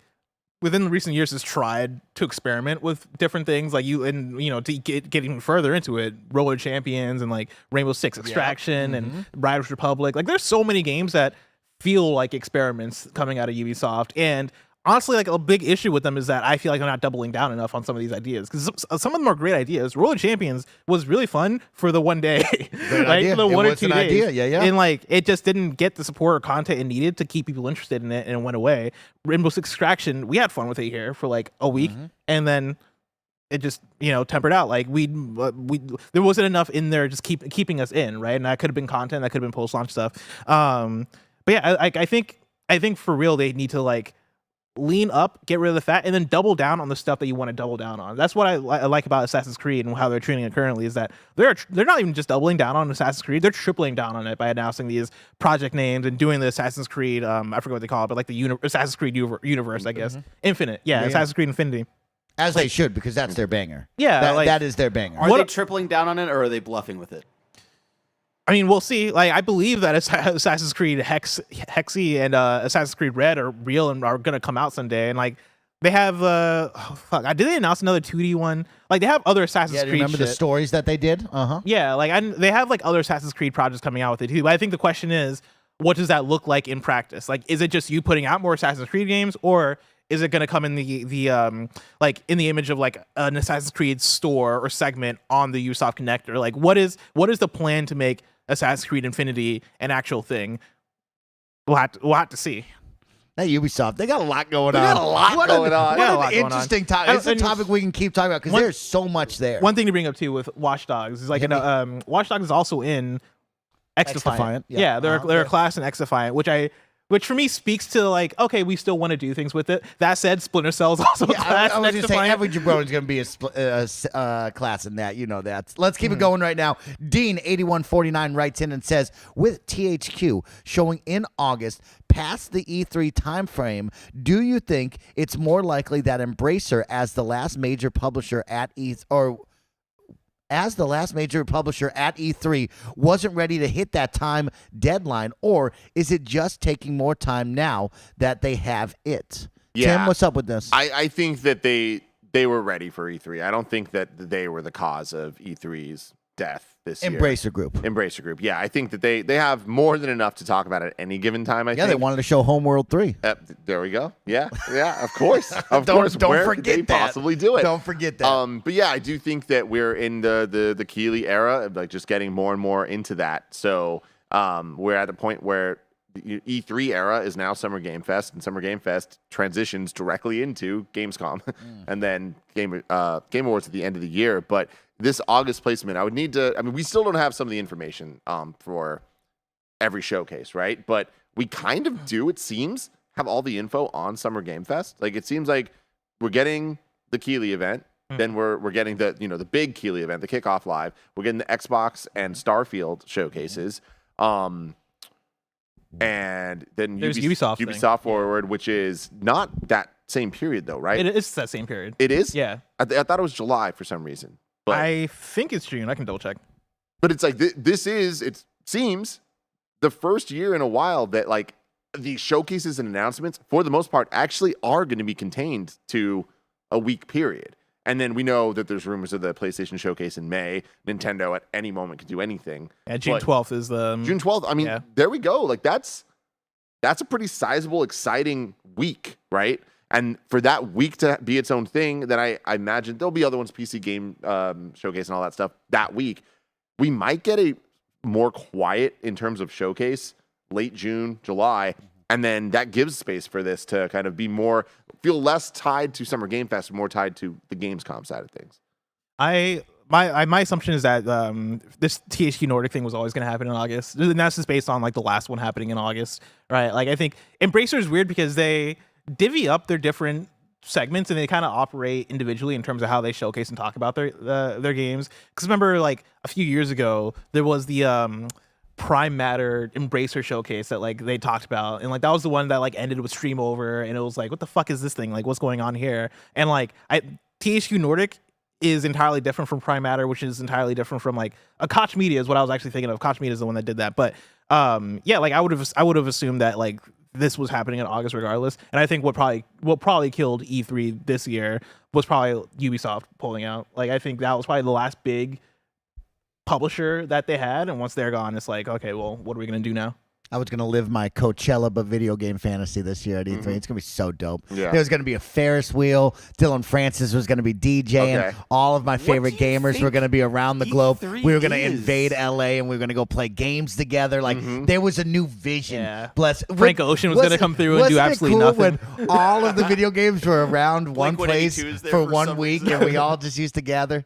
within recent years has tried to experiment with different things, like to get even further into it, Roller Champions and like Rainbow Six Extraction and Riders Republic. Like, there's so many games that feel like experiments coming out of Ubisoft, and honestly, like, a big issue with them is that I feel like they're not doubling down enough on some of these ideas, because some of them are great ideas. Roller Champions was really fun for the one day, like idea. the It 1 or was 2 an days, idea. Yeah, yeah. and like it just didn't get the support or content it needed to keep people interested in it, and it went away. Rainbow Six Extraction, we had fun with it here for like a week, and then it just tempered out. Like we there wasn't enough in there just keeping us in, right? And that could have been content, that could have been post launch stuff. But yeah, I think for real they need to like lean up, get rid of the fat, and then double down on the stuff that you want to double down on. That's what I like about Assassin's Creed and how they're treating it currently, is that they're not even just doubling down on Assassin's Creed, they're tripling down on it by announcing these project names and doing the Assassin's Creed, I forget what they call it, but like the Assassin's Creed universe, I guess. Infinite. Yeah, Assassin's Creed Infinity. As they should, because that's their banger. Yeah, that is their banger. Are they tripling down on it, or are they bluffing with it? I mean, we'll see. Like, I believe that Assassin's Creed Hexy and Assassin's Creed Red are real and are gonna come out someday. And like, they have did they announce another 2D one? Like, they have other Assassin's Yeah, do you Creed. remember the stories that they did? Yeah, like they have like other Assassin's Creed projects coming out with it too. But I think the question is, what does that look like in practice? Like, is it just you putting out more Assassin's Creed games, or is it going to come in the like in the image of like an Assassin's Creed store or segment on the Ubisoft connector? Like, what is the plan to make Assassin's Creed Infinity an actual thing? We'll have to see. That Ubisoft, they got a lot going on. They got a lot going on. What an interesting topic. It's a topic we can keep talking about, because there's so much there. One thing to bring up too with Watch Dogs is like Watch Dogs is also in X-Defiant. Yeah. They're a class in X-Defiant, which for me speaks to like, okay, we still want to do things with it. That said, Splinter Cell is also a class I in was going to say, X-Defiant. every jabron's going to be a class in that. You know that. Let's keep it going right now. Dean8149 writes in and says, with THQ showing in August past the E3 timeframe, do you think it's more likely that Embracer, as the last major publisher at E3, wasn't ready to hit that time deadline, or is it just taking more time now that they have it? Yeah. Tim, what's up with this? I think that they were ready for E3. I don't think that they were the cause of E3's death this year. Embracer Group. Embracer Group. Yeah, I think that they have more than enough to talk about at any given time. I think. They wanted to show Homeworld 3. There we go. Yeah, of course. Of Don't course. Where forget could they that. possibly do it? Don't forget that. But yeah, I do think that we're in the Keeley era of like just getting more and more into that. So we're at the point where the E3 era is now Summer Game Fest, and Summer Game Fest transitions directly into Gamescom, and then Game Awards at the end of the year. But this August placement, I would need to. I mean, we still don't have some of the information for every showcase, right? But we kind of do. It seems have all the info on Summer Game Fest. Like, it seems like we're getting the Keeley event. Then we're getting the big Keeley event, the Kickoff Live. We're getting the Xbox and Starfield showcases. And then There's Ubisoft Forward, which is not that same period though, right? It's that same period. It is? Yeah. I thought it was July for some reason. But I think it's June. I can double check. But it's like it seems the first year in a while that like the showcases and announcements, for the most part, actually are going to be contained to a week period. And then we know that there's rumors of the PlayStation showcase in May. Nintendo at any moment can do anything. Yeah, June 12th is the June 12th. I mean, There we go. Like that's a pretty sizable, exciting week, right? And for that week to be its own thing, then I imagine there'll be other ones, PC game showcase and all that stuff that week. We might get a more quiet in terms of showcase late June, July, and then that gives space for this to kind of feel less tied to Summer Game Fest, more tied to the Gamescom side of things. My assumption is that this THQ Nordic thing was always going to happen in August. And that's just based on like the last one happening in August, right? Like, I think Embracer is weird because they divvy up their different segments and they kind of operate individually in terms of how they showcase and talk about their games. Because remember, like a few years ago, there was the Prime Matter Embracer showcase that like they talked about, and like that was the one that like ended with stream over, and it was like, what the fuck is this thing? Like, what's going on here? And like THQ Nordic is entirely different from Prime Matter, which is entirely different from like a Koch Media is what I was actually thinking of. Koch Media is the one that did that, but yeah, like I would have assumed that like this was happening in August regardless. And I think what probably killed E3 this year was probably Ubisoft pulling out. Like I think that was probably the last big publisher that they had, and once they're gone, it's like, okay, well, what are we gonna do now? I was going to live my Coachella but video game fantasy this year at E3. It's going to be so dope. Yeah. There was going to be a Ferris wheel. Dylan Francis was going to be DJing. Okay. All of my favorite gamers were going to be around the globe. E3 We were going to is? invade LA, and we were going to go play games together. Like, there was a new vision. Yeah. Bless. Frank Ocean was gonna come through and do absolutely cool nothing. When all of the video games were around one place 182 is there for for 1 some week, reason. and we all just used to gather.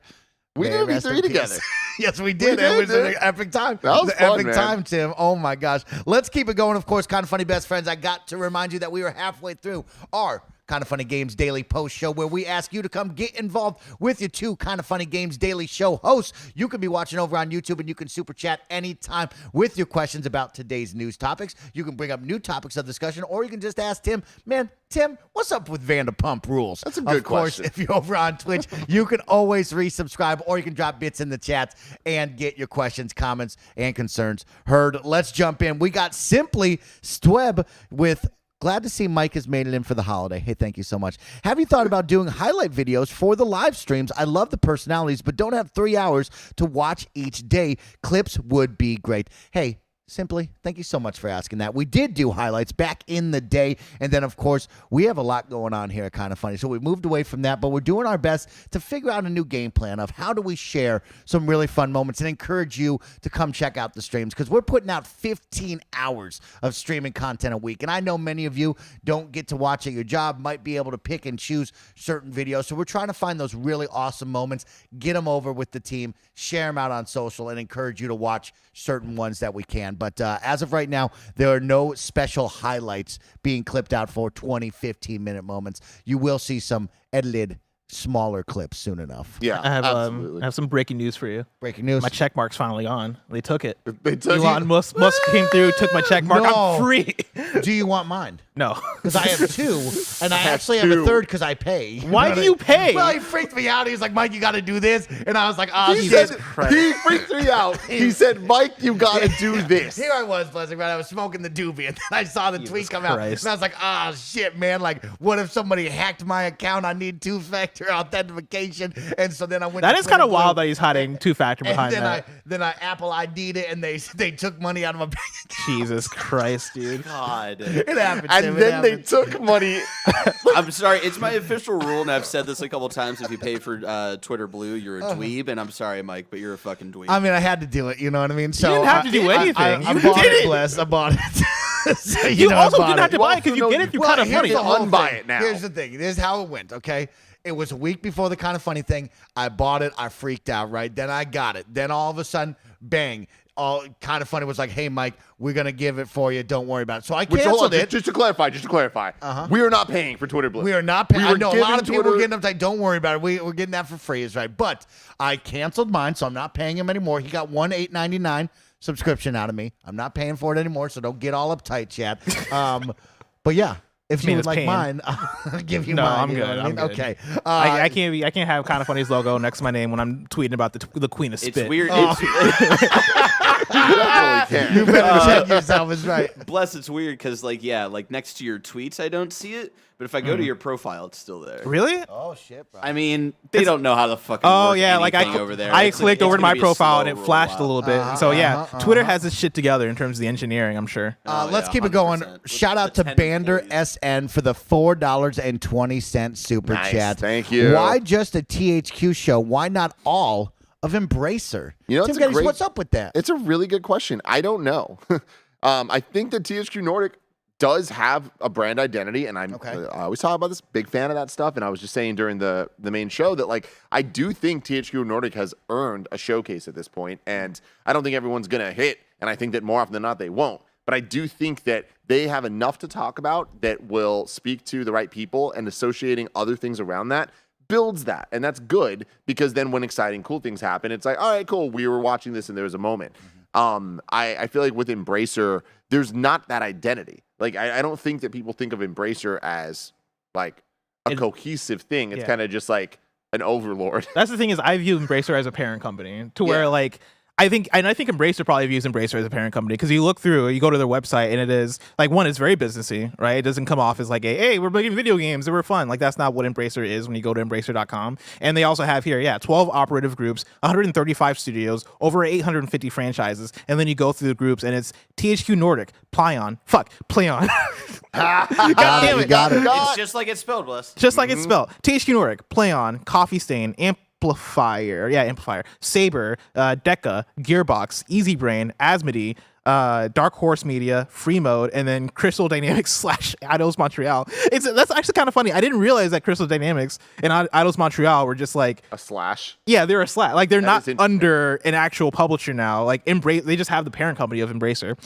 We May did rest in E3 peace. together. Yes, we did. We It did, was an dude. epic time. That was It an fun, epic man. time, Tim. Oh my gosh. Let's keep it going. Of course, Kind of Funny best friends. I got to remind you that we were halfway through our Kind of Funny Games Daily Post Show, where we ask you to come get involved with your two Kind of Funny Games Daily Show hosts. You can be watching over on YouTube, and you can super chat anytime with your questions about today's news topics. You can bring up new topics of discussion, or you can just ask Tim, man, Tim, what's up with Vanderpump Rules? That's a good Of course, question. if you're over on Twitch, you can always resubscribe, or you can drop bits in the chats and get your questions, comments, and concerns heard. Let's jump in. We got Simply Stweb with glad to see Mike has made it in for the holiday. Hey, thank you so much. Have you thought about doing highlight videos for the live streams? I love the personalities, but don't have 3 hours to watch each day. Clips would be great. Hey, Simply, thank you so much for asking that. We did do highlights back in the day, and then, of course, we have a lot going on here at Kind of Funny, so we moved away from that, but we're doing our best to figure out a new game plan of how do we share some really fun moments and encourage you to come check out the streams, because we're putting out 15 hours of streaming content a week, and I know many of you don't get to watch at your job, might be able to pick and choose certain videos, so we're trying to find those really awesome moments, get them over with the team, share them out on social, and encourage you to watch certain ones that we can. But as of right now, there are no special highlights being clipped out for 20, 15-minute moments. You will see some edited, smaller clips soon enough. Yeah, I absolutely. have some breaking news for you. Breaking news. My check mark's finally gone. They took it. They took Elon you- Musk came through, took my check mark. No. I'm free. Do you want mine? No. Because I have two, and I actually have two. a third because I pay. Why do you pay? Well, he freaked me out. He was like, Mike, you got to do this. And I was like, oh, He Jesus said, Christ. he freaked me out. He said, Mike, you got to do this. Here I was, Blessing, right? I was smoking the doobie, and then I saw the tweet come out. Christ. And I was like, oh, shit, man. Like, what if somebody hacked my account? I need two-factor authentication. And so then I went That to is kind of Twitter Blue, wild that he's hiding two-factor and behind then that. I Apple ID'd it, and they took money out of my bank account. Jesus Christ, dude. God. It happened, And Tim, it then they happened. took money. I'm sorry. It's my official rule, and I've said this a couple times. If you pay for Twitter Blue, you're a dweeb, and I'm sorry, Mike, but you're a fucking dweeb. I mean, I had to do it. You know what I mean? So didn't have to do anything. I You bought did it, it. Bless. I bought it. So, You know, I also bought didn't have to it. buy it because you no, get it through well, Kind of here's Funny. the whole unbuy thing. it now. Here's the thing. Here's how it went, okay? It was a week before the Kind of Funny thing. I bought it. I freaked out, right? Then I got it. Then all of a sudden, bang. All Kind of Funny was like, hey, Mike, we're going to give it for you. Don't worry about it. So I Which, hold on, canceled it. just to clarify, we are not paying for Twitter Blue. We are not paying. We I were know a lot giving of people Twitter- were getting uptight. Don't worry about it. We're getting that for free, is right. But I canceled mine, so I'm not paying him anymore. He got $1,899 subscription out of me. I'm not paying for it anymore, so don't get all uptight, chat. But yeah, if you mean would it's like pain. mine, I'll give you No, mine. I'm you know good, what I mean? I'm good. Okay. I can't have Kind of Funny's logo next to my name when I'm tweeting about the Queen of Spit. it's weird. Definitely You can. better check yourself. Is right. Bless, it's weird because, like, yeah, like next to your tweets, I don't see it. But if I go to your profile, it's still there. Really? Oh shit, bro. I mean, they don't know how to fucking Oh work yeah, like anything over there. I It's clicked it's over to gonna my be a profile and slow it flashed a rollout. little bit. So yeah, Twitter has its shit together in terms of the engineering. I'm sure. Oh, Let's yeah, keep it going. 100%. Shout out The to 10 Bander employees. SN for the $4.20 super Nice, chat. thank you. Why just a THQ show? Why not all of Embracer? You know, Tim it's a Geddes, great- what's up with that? It's a really good question. I don't know. I think that THQ Nordic does have a brand identity, and I always talk about this. Big fan of that stuff, and I was just saying during the main show that like I do think THQ Nordic has earned a showcase at this point, and I don't think everyone's gonna hit, and I think that more often than not they won't. But I do think that they have enough to talk about that will speak to the right people, and associating other things around that builds that. And that's good because then when exciting, cool things happen, it's like, all right, cool. We were watching this and there was a moment. I feel like with Embracer, there's not that identity. Like, I don't think that people think of Embracer as like a cohesive thing. It's kind of just like an overlord. That's the thing is I view Embracer as a parent company to where like I think Embracer probably views Embracer as a parent company because you look through, you go to their website and it is like one, it's very businessy, right? It doesn't come off as like hey, we're making video games that were fun. Like that's not what Embracer is when you go to Embracer.com. And they also have here, 12 operative groups, 135 studios, over 850 franchises. And then you go through the groups and it's THQ Nordic, Playon. You got it. It's just like it's spelled, Bless. Just like it's spelled. THQ Nordic, Playon, Coffee Stain, Amplifier, Saber, Deca, Gearbox, Easy Brain, Asmodee, Dark Horse Media, Free Mode, and then Crystal Dynamics / Eidos Montreal. That's actually kind of funny. I didn't realize that Crystal Dynamics and Eidos Montreal were just like a slash. Yeah, they're a slash. Like they're not under an actual publisher now. Like they just have the parent company of Embracer,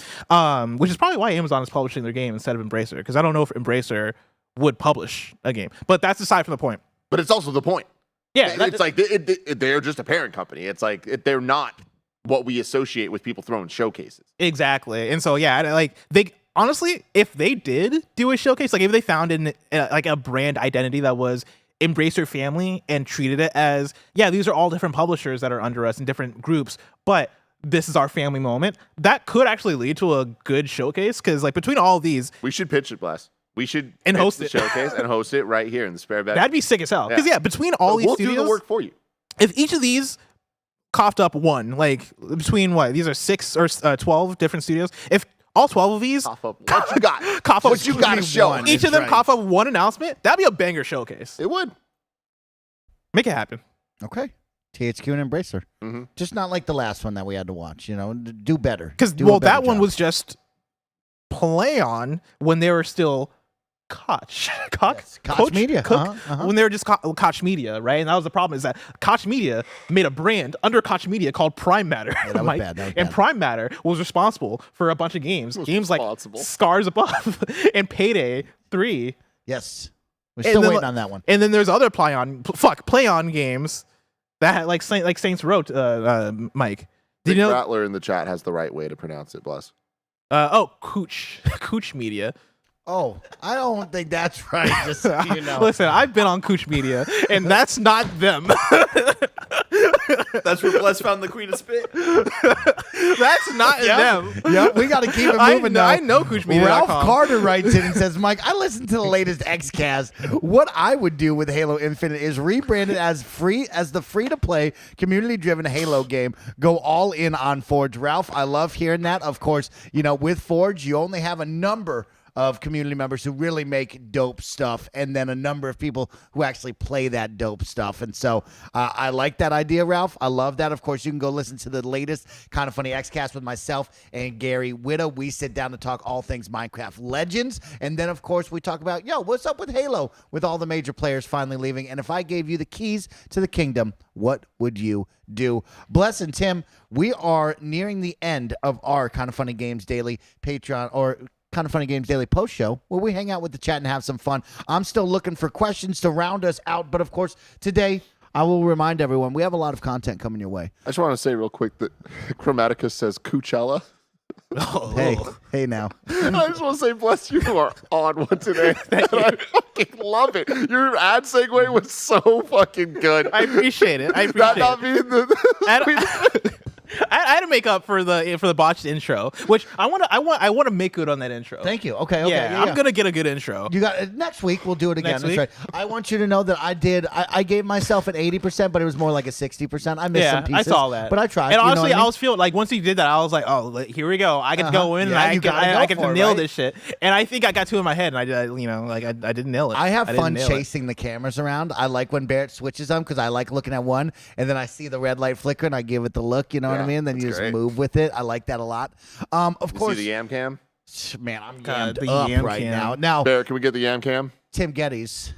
which is probably why Amazon is publishing their game instead of Embracer. Because I don't know if Embracer would publish a game, but that's aside from the point. But it's also the point. Yeah, it's like they're just a parent company. It's like they're not what we associate with people throwing showcases. Exactly. And so like they honestly, if they did do a showcase, like if they found like a brand identity that was Embracer family and treated it as these are all different publishers that are under us in different groups, but this is our family moment, that could actually lead to a good showcase. Because like between all of these, we should pitch it, Bless. We should host the it. showcase and host it right here in the spare bedroom. That'd be sick as hell. Because between all these studios, we'll do the work for you. If each of these coughed up one, like between these are 6 or 12 different studios. If all 12 of these cough up what you got, cough up what you got to show, each of them cough up one announcement, that'd be a banger showcase. It would. Make it happen. Okay. THQ and Embracer. Mm-hmm. Just not like the last one that we had to watch. Do better. Because that one was just play on when they were still Koch Media. When they were just Koch Media, right? And that was the problem, is that Koch Media made a brand under Koch Media called Prime Matter. Yeah, that was bad. And Prime Matter was responsible for a bunch of games. Games like Scars Above and Payday 3. Yes. We're still waiting on that one. And then there's other play on games that like Saints Row, Mike. Did you know Rattler in the chat has the right way to pronounce it, Bless. Koch Media. Oh, I don't think that's right. Just so you know. Listen, I've been on Koch Media, and that's not them. That's where Bless found the Queen of Spit. That's not them. Yep, we got to keep it moving now. I know KochMedia.com. Ralph Carter writes in and says, Mike, I listened to the latest Xcast. What I would do with Halo Infinite is rebrand it as the free-to-play, community-driven Halo game. Go all in on Forge. Ralph, I love hearing that. Of course, with Forge, you only have a number of community members who really make dope stuff, and then a number of people who actually play that dope stuff. And so I like that idea, Ralph. I love that. Of course, you can go listen to the latest Kinda Funny Xcast with myself and Gary Witta. We sit down to talk all things Minecraft Legends. And then, of course, we talk about, what's up with Halo with all the major players finally leaving? And if I gave you the keys to the kingdom, what would you do? Bless and Tim, we are nearing the end of our Kinda Funny Games Daily Patreon, or Kinda Funny Games Daily Post Show, where we hang out with the chat and have some fun. I'm still looking for questions to round us out, but of course, today I will remind everyone we have a lot of content coming your way. I just want to say real quick that Chromaticus says Coachella. Hey now. I just want to say, Bless, you are on one today. I fucking love it. Your ad segue was so fucking good. I appreciate it. That not being the I had to make up for the botched intro, which I want to make good on that intro. Thank you. Okay. Yeah, I'm gonna get a good intro. You got next week. We'll do it again. Next That's week? right. I want you to know that I gave myself an 80%, but it was more like a 60%. I missed some pieces. I saw that, but I tried. And honestly, what I mean? was feeling like once you did that, I was like, oh, here we go. I get to go in and I get to nail this shit. And I think I got two in my head, and I didn't nail it. I have fun chasing the cameras around. I like when Barrett switches them because I like looking at one, and then I see the red light flicker, and I give it the look. You know what I mean? Then you just move with it. I like that a lot. Of course, see the yam cam. Man, I'm yammed up right now. Now, Barrett, can we get the yam cam? Tim Geddes.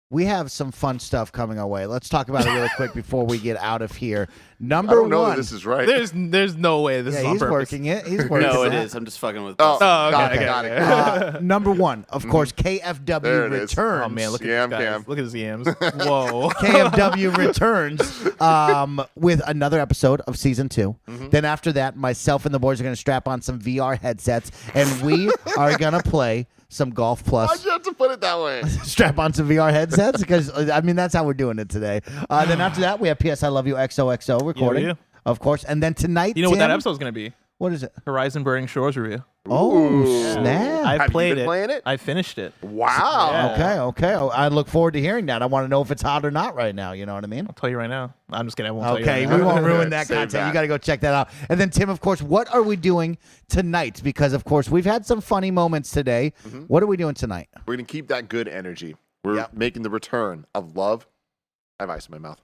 we have some fun stuff coming our way. Let's talk about it really quick before we get out of here. I Number don't know one. that this is right. There's no way this is on he's purpose. working it. He's working No, it. it is. I'm just fucking with. Oh, Oh, got okay, it, got okay. it. Number one, of course, KFW There it is. returns. Oh man, look at Yam these guys. cam. Look at his yams. Whoa. KFW returns with another episode of season 2. Then after that, myself and the boys are going to strap on some VR headsets, and we are going to play some Golf Plus. Why'd you have to put it that way? Strap on some VR headsets because I mean that's how we're doing it today. Then after that, we have PS I Love You XOXO recording, do. of course, and then tonight, You know what that Tim, episode's gonna be? What is it? Horizon Burning Shores review. Oh Ooh. snap! I Have you played been playing it? I finished it. Wow. Yeah. Okay. Oh, I look forward to hearing that. I want to know if it's hot or not right now. You know what I mean? I'll tell you right now. I'm just kidding. I won't tell you. Okay, Right we now. won't ruin that Save content. that. You got to go check that out. And then Tim, of course, what are we doing tonight? Because of course we've had some funny moments today. What are we doing tonight? We're going to keep that good energy. We're Yep. making the return of love. I have ice in my mouth.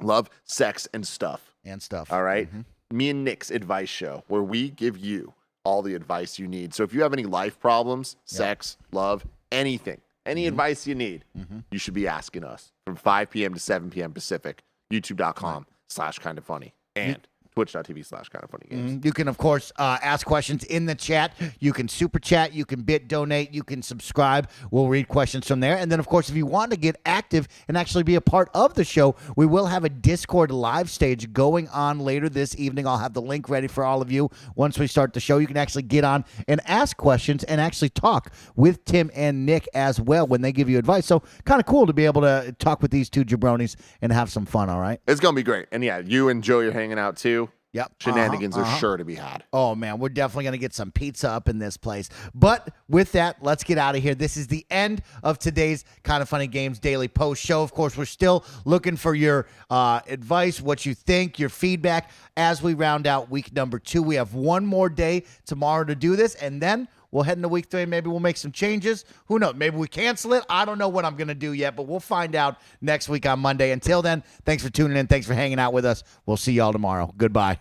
Love, sex, and stuff. And stuff. All right? Me and Nick's advice show, where we give you all the advice you need. So if you have any life problems, sex, love, anything, any advice you need, you should be asking us from 5 p.m. to 7 p.m. Pacific, youtube.com/kinda funny and twitch.tv/kinda funny games. You can, of course, ask questions in the chat. You can super chat. You can bit donate. You can subscribe. We'll read questions from there. And then, of course, if you want to get active and actually be a part of the show, we will have a Discord live stage going on later this evening. I'll have the link ready for all of you. Once we start the show, you can actually get on and ask questions and actually talk with Tim and Nick as well when they give you advice. So kind of cool to be able to talk with these two jabronis and have some fun, all right? It's going to be great. And yeah, you and Joey are hanging out too. Yep. Shenanigans are sure to be had. Oh, man, we're definitely going to get some pizza up in this place. But with that, let's get out of here. This is the end of today's Kinda Funny Games Daily Post show. Of course, we're still looking for your advice, what you think, your feedback as we round out week number 2. We have one more day tomorrow to do this, and then we'll head into week 3. Maybe we'll make some changes. Who knows? Maybe we cancel it. I don't know what I'm going to do yet, but we'll find out next week on Monday. Until then, thanks for tuning in. Thanks for hanging out with us. We'll see y'all tomorrow. Goodbye.